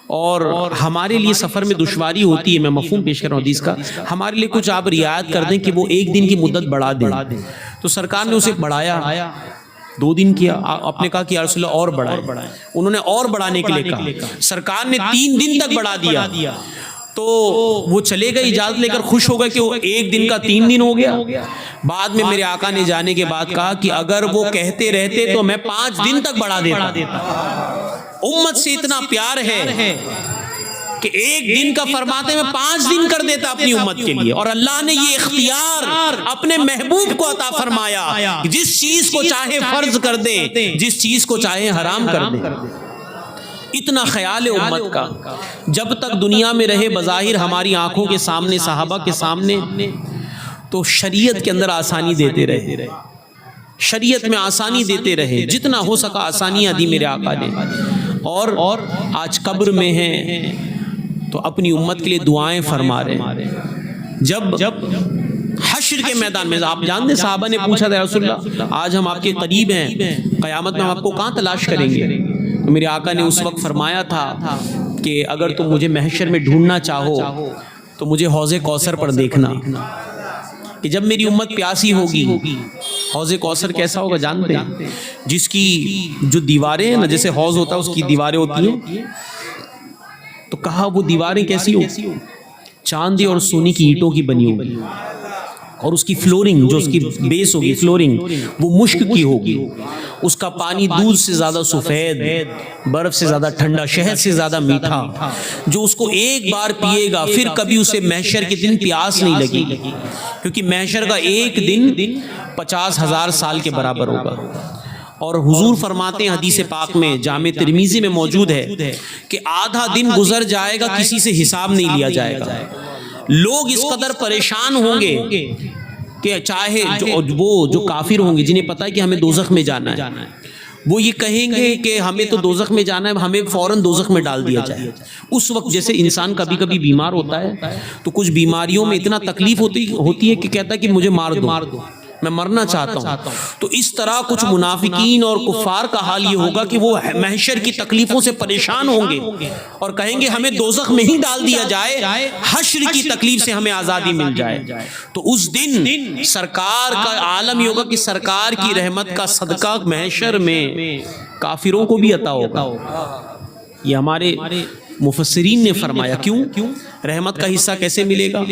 Speaker 1: اور ہمارے لیے سفر میں دشواری ہوتی ہے، میں مفہوم پیش کر رہا ہوں حدیث کا، ہمارے لیے کچھ آپ رعایت کر دیں کہ وہ 1 دن کی مدت بڑھا دیں. تو سرکار نے اسے بڑھایا، 2 دن کیا، آپ نے کہا کہ یا رسول اللہ اور بڑھائیں، انہوں نے اور بڑھانے کے لیے کہا، سرکار نے 3 دن تک بڑھا دیا. تو وہ چلے گئے اجازت لے کر، خوش ہو گئے کہ وہ 1 دن کا 3 دن ہو گیا۔ بعد میں میرے آقا نے جانے کے بعد کہا کہ اگر وہ کہتے رہتے تو میں 5 دن تک بڑھا دیتا۔ امت سے اتنا پیار ہے کہ 1 دن کا فرماتے میں 5 دن کر دیتا اپنی امت کے لیے، اور اللہ نے یہ اختیار اپنے محبوب کو عطا فرمایا، جس چیز کو چاہے فرض کر دے، جس چیز کو چاہے حرام کر دے۔ اتنا خیال ہے امت کا، جب تک دنیا میں رہے بظاہر ہماری آنکھوں کے سامنے، صحابہ کے سامنے، تو شریعت کے اندر آسانی دیتے رہے، شریعت میں آسانی دیتے رہے، جتنا ہو سکا آسانیاں دی میرے آقا نے۔ اور آج قبر میں ہیں تو اپنی امت کے لیے دعائیں فرما رہے ہیں۔ جب حشر کے میدان میں، آپ جانتے ہیں صحابہ نے پوچھا تھا رسول اللہ آج ہم آپ کے قریب ہیں، قیامت میں ہم آپ کو کہاں تلاش کریں گے؟ تو میرے آقا نے اس وقت فرمایا تھا کہ اگر تم مجھے محشر میں ڈھونڈنا چاہو تو مجھے حوض کوثر پر دیکھنا، کہ جب میری امت پیاسی ہوگی، حوض کوثر کیسا ہوگا جانتے ہیں؟ جس کی جو دیواریں ہیں نا، جیسے حوض ہوتا ہے اس کی دیواریں ہوتی ہیں، تو کہا وہ دیواریں کیسی ہو؟ چاندی اور سونے کی اینٹوں کی بنی ہوگی، اور اس کی فلورنگ، جو اس کی بیس ہوگی فلورنگ، وہ مشک کی ہوگی، اس کا پانی دودھ سے زیادہ سفید، برف سے زیادہ ٹھنڈا، شہد سے زیادہ میٹھا، جو اس کو ایک بار پیے گا پھر کبھی اسے محشر کے دن پیاس نہیں لگے گی، کیونکہ محشر کا ایک دن 50,000 سال کے برابر ہوگا۔ اور حضور فرماتے ہیں حدیث پاک میں، جامع ترمذی میں موجود ہے کہ آدھا دن گزر جائے گا کسی سے حساب نہیں لیا جائے گا۔ لوگ اس قدر پریشان ہوں گے کہ چاہے جو کافر ہوں گے، جنہیں پتہ ہے کہ ہمیں دوزخ میں جانا ہے، وہ یہ کہیں گے کہ ہمیں تو دوزخ میں جانا ہے، ہمیں فوراً دوزخ میں ڈال دیا جائے۔ اس وقت جیسے انسان کبھی کبھی بیمار ہوتا ہے تو کچھ بیماریوں میں اتنا تکلیف ہوتی ہے کہ کہتا ہے کہ مجھے مار دو، میں مرنا چاہتا ہوں۔ تو اس طرح کچھ منافقین اور کفار کا حال یہ ہوگا کہ وہ محشر کی تکلیفوں سے پریشان ہوں گے اور کہیں گے ہمیں دوزخ میں ہی ڈال دیا جائے، حشر کی تکلیف سے ہمیں آزادی مل جائے۔ تو اس دن سرکار کا عالم یہ ہوگا کہ سرکار کی رحمت کا صدقہ محشر میں کافروں کو بھی عطا ہوگا۔ یہ ہمارے مفسرین نے فرمایا۔ کیوں؟ رحمت کا حصہ کیسے ملے گا؟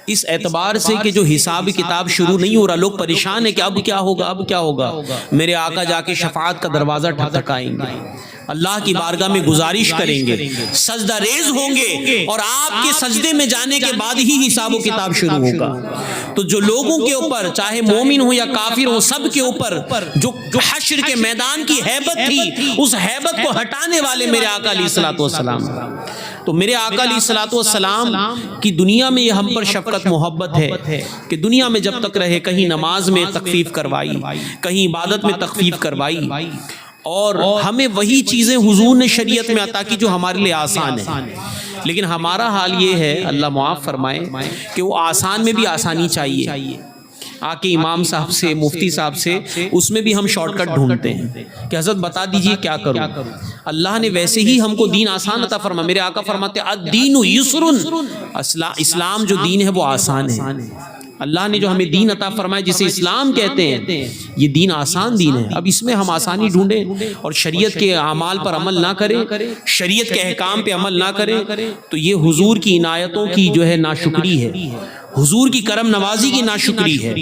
Speaker 1: اس اعتبار سے کہ جو حساب کتاب شروع نہیں ہو رہا، لوگ پریشان ہیں کہ اب کیا ہوگا، اب کیا ہوگا۔ میرے آقا جا کے شفاعت کا دروازہ ٹھکٹھکائیں گے، اللہ کی بارگاہ میں گزارش کریں گے، سجدہ ریز ہوں گے، اور آپ کے سجدے میں جانے کے بعد ہی حساب و کتاب شروع ہوگا۔ تو جو لوگوں کے اوپر، چاہے مومن ہو یا کافر ہو، سب کے اوپر جو حشر کے میدان کی ہیبت تھی، اس ہیبت کو ہٹانے والے میرے آقا علیہ الصلوۃ والسلام۔ تو میرے آقا علیہ الصلوۃ والسلام کی دنیا میں یہ ہم پر شفقت محبت ہے کہ دنیا میں جب تک رہے کہیں نماز میں تخفیف کروائی، کہیں عبادت میں تخفیف کروائی، اور ہمیں وہی چیزیں حضور نے شریعت میں عطا کی جو ہمارے لیے آسان ہے۔ لیکن ہمارا حال یہ ہے، اللہ معاف فرمائے، کہ وہ آسان میں بھی آسانی چاہیے۔ آکے امام صاحب سے، مفتی صاحب سے، اس میں بھی ہم شارٹ کٹ ڈھونڈتے ہیں کہ حضرت بتا دیجئے کیا کروں۔ اللہ نے ویسے ہی ہم کو دین آسان عطا فرمایا۔ میرے آقا فرماتے ہیں الدین یسر، اسلام جو دین ہے وہ آسان ہے۔ اللہ نے جو ہمیں دین عطا فرمایا جسے اسلام کہتے ہیں، یہ دین آسان دین ہے۔ اب اس میں ہم آسانی ڈھونڈیں اور شریعت کے اعمال پر عمل نہ کریں، شریعت کے احکام پہ عمل نہ کریں، تو یہ حضور کی عنایتوں کی جو ہے ناشکری ہے، حضور کی کرم نوازی کی ناشکری ہے۔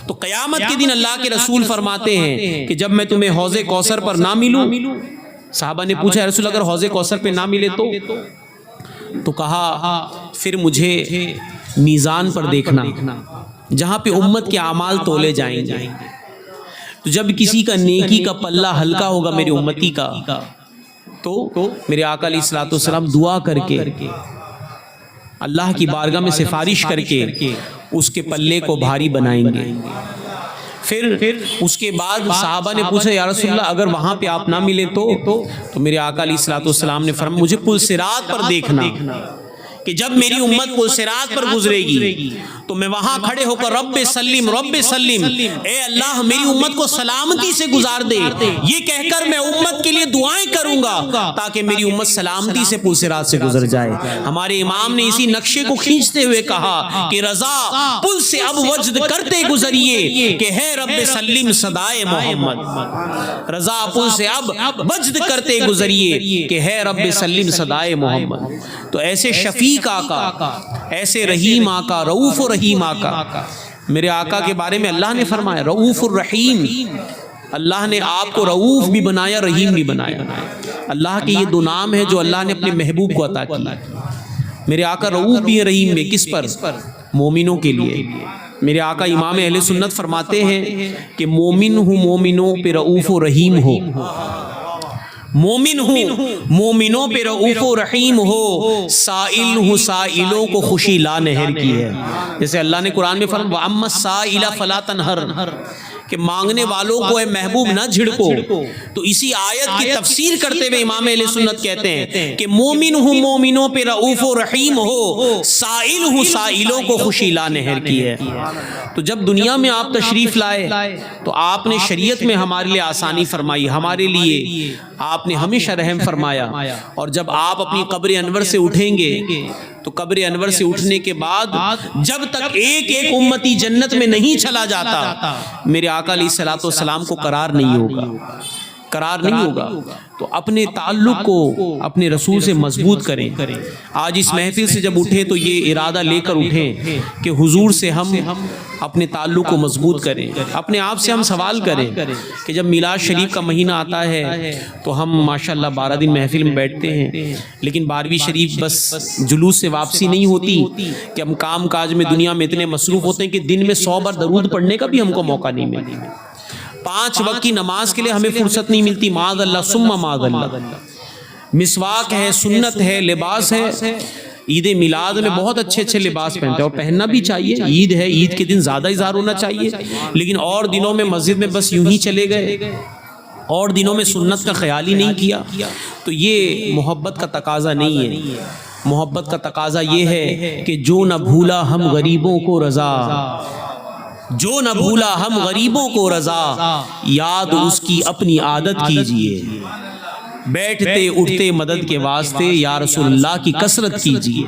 Speaker 1: تو قیامت کے دن اللہ کے رسول فرماتے ہیں کہ جب میں تمہیں حوض کوثر پر نہ ملوں، صحابہ نے پوچھا یا رسول اگر حوض کوثر پہ نہ ملے تو کہا پھر مجھے میزان پر دیکھنا، جہاں پہ امت کے اعمال تولے جائیں گے۔ تو جب کسی کا نیکی کا پلہ ہلکا ہوگا میری امتی کا، تو میرے آقا علیہ الصلوۃ والسلام دعا کر کے، اللہ کی بارگاہ میں سفارش کر کے اس کے پلے کو بھاری بنائیں گے۔ پھر اس کے بعد صحابہ نے پوچھا یا رسول اللہ اگر وہاں پہ آپ نہ ملے تو میرے آقا علیہ الصلوۃ والسلام نے فرمایا مجھے پل صراط پر دیکھنا، کہ جب میری امت پل صراط پر گزرے گی تو میں وہاں کھڑے ہو کر رب سلم رب سلم، اے اللہ میری امت کو سلامتی سے گزار دے، یہ کہہ کر میں امت کے لیے دعائیں کروں گا تاکہ میری امت سلامتی سے پل صراط سے گزر جائے۔ ہمارے امام نے اسی نقشے کو کھینچتے ہوئے کہا کہ رضا پل سے اب وجد کرتے گزریے کہ ہے رب سلم صدائے محمد، رضا پل سے اب وجد کرتے گزریے کہ ہے رب سلم صدائے محمد۔ تو ایسے شفیع شفیق آقا، ایسے رحیم آقا، رؤوف و رحیم آقا۔ میرے آقا کے بارے میں اللہ نے فرمایا رؤوف الرحیم، اللہ نے آپ کو رؤوف بھی بنایا، رحیم بھی بنایا۔ اللہ کے یہ دو نام ہیں جو اللہ نے اپنے محبوب کو عطا کیا۔ میرے آقا رؤوف بھی ہے، رحیم بھی، کس پر؟ مومنوں کے لیے۔ میرے آقا امام اہل سنت فرماتے ہیں کہ مومن ہوں مومنوں پہ رؤوف و رحیم ہو، مومن ہوں مومنوں پہ رؤوف و رحیم ہو، سائل ہوں سائلوں کو خوشی لا نہر کی ہے۔ جیسے اللہ نے قرآن میں فرمایا وَأَمَّا السَّائِلَ فَلَا تَنْهَرْ، کہ مانگنے والوں کو اے محبوب نہ جھڑکو۔ تو اسی آیت کی تفسیر کرتے ہوئے امام اہل سنت کہتے ہیں کہ مومن ہوں مومنوں پہ رؤوف و رحیم ہو، سائل ہوں سائلوں کو خوشی لا نہر کی ہے۔ تو جب دنیا میں آپ تشریف لائے تو آپ نے شریعت میں ہمارے لیے آسانی فرمائی، ہمارے لیے آپ نے ہمیشہ رحم فرمایا۔ اور جب آپ اپنی قبر انور سے اٹھیں گے تو قبر انور سے اٹھنے کے بعد جب تک ایک ایک امتی جنت میں نہیں چلا جاتا، میرے آقا علیہ الصلوۃ والسلام کو قرار نہیں ہوگا، قرار نہیں ہوگا۔ تو اپنے تعلق کو اپنے رسول سے مضبوط کریں۔ آج اس محفل سے جب اٹھے تو یہ ارادہ لے کر اٹھیں کہ حضور سے ہم اپنے تعلق کو مضبوط کریں۔ اپنے آپ سے ہم سوال کریں کہ جب میلاد شریف کا مہینہ آتا ہے تو ہم ماشاءاللہ 12 دن محفل میں بیٹھتے ہیں، لیکن 12ویں شریف بس جلوس سے واپسی نہیں ہوتی کہ ہم کام کاج میں دنیا میں اتنے مصروف ہوتے ہیں کہ دن میں 100 بار درود پڑھنے کا بھی ہم کو موقع نہیں ملتا۔ 5 وقت کی نماز کے لیے ہمیں فرصت نہیں ملتی، معاذ اللہ ثم معاذ اللہ۔ مسواک ہے، سنت ہے، لباس ہے۔ عید میلاد میں بہت اچھے اچھے لباس پہنتے ہیں اور پہننا بھی چاہیے، عید ہے، عید کے دن زیادہ اظہار ہونا چاہیے، لیکن اور دنوں میں مسجد میں بس یوں ہی چلے گئے، اور دنوں میں سنت کا خیال ہی نہیں کیا۔ تو یہ محبت کا تقاضا نہیں ہے۔ محبت کا تقاضا یہ ہے کہ جو نہ بھولا ہم غریبوں کو رضا، جو نہ بھولا ہم غریبوں کو رضا، یاد اس کی اپنی عادت کیجئے، بیٹھتے اٹھتے مدد کے واسطے یا رسول اللہ کی کثرت کیجئے۔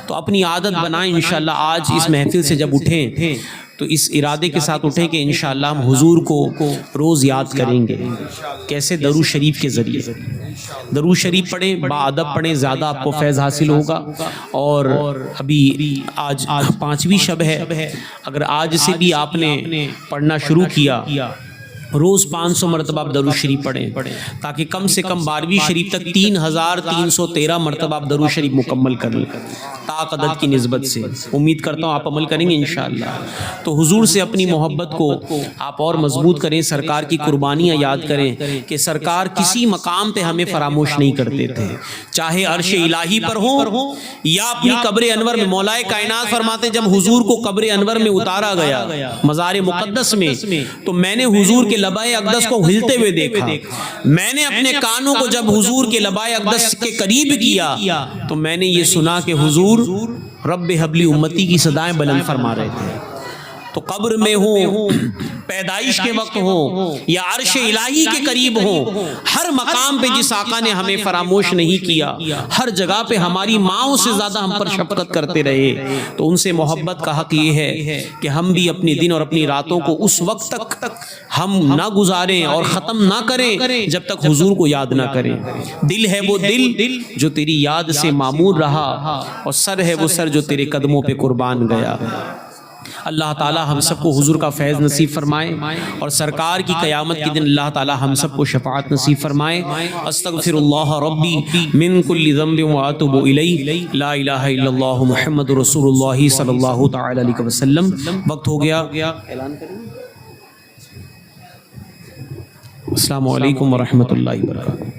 Speaker 1: تو اپنی عادت بنائیں انشاءاللہ۔ آج اس محفل سے جب اٹھیں تو اس ارادے کے ساتھ اٹھیں کہ انشاءاللہ ہم حضور کو روز یاد کریں گے۔ کیسے؟ درود شریف کے ذریعے۔ درود شریف پڑھیں، با ادب پڑھیں، زیادہ آپ کو فیض حاصل ہوگا۔ اور ابھی آج 5ویں شب ہے، اگر آج سے بھی آپ نے پڑھنا شروع کیا، روز 500 مرتبہ آپ درود شریف پڑھیں، تاکہ کم سے کم 12ویں شریف تک 3313 مرتبہ آپ درود شریف مکمل کر لیں طاق عدد کی نسبت سے۔ امید کرتا ہوں آپ عمل کریں گے انشاءاللہ۔ تو حضور سے اپنی محبت کو آپ اور مضبوط کریں، سرکار کی قربانیاں یاد کریں کہ سرکار کسی مقام پہ ہمیں فراموش نہیں کرتے تھے، چاہے عرش الہی پر ہوں یا اپنی قبر انور میں۔ مولا کائنات فرماتے ہیں جب حضور کو قبر انور میں اتارا گیا مزار مقدس میں، تو میں نے حضور کے لبائے اقدس کو ہلتے ہوئے دیکھا۔ میں نے اپنے کانوں کو جب حضور کے لبائے اقدس کے قریب کیا تو میں نے یہ سنا کہ حضور رب حبلی امتی کی صدائیں بلند فرما رہے تھے۔ تو قبر میں ہوں، پیدائش کے وقت ہوں یا عرش الہی کے قریب ہوں، ہر مقام پہ جس آقا نے ہمیں فراموش نہیں کیا، ہر جگہ پہ ہماری ماؤں سے زیادہ ہم پر شفقت کرتے رہے۔ تو ان سے محبت کا حق یہ ہے کہ ہم بھی اپنے دن اور اپنی راتوں کو اس وقت تک ہم نہ گزاریں اور ختم نہ کریں جب تک حضور کو یاد نہ کریں۔ دل ہے وہ دل جو تیری یاد سے معمور رہا، اور سر ہے وہ سر جو تیرے قدموں پہ قربان گیا۔ اللہ تعالی ہم سب کو حضور کا فیض نصیب فرمائے، اور سرکار کی قیامت کے دن اللہ تعالی ہم سب کو شفاعت نصیب فرمائے۔ استغفر اللہ ربی من کل ذنب واتوب الیہ، لا الہ الا اللہ محمد رسول اللہ صلی اللہ تعالی علیہ وسلم۔ وقت ہو گیا، اعلان کریں۔ السلام علیکم ورحمۃ اللہ وبرکاتہ۔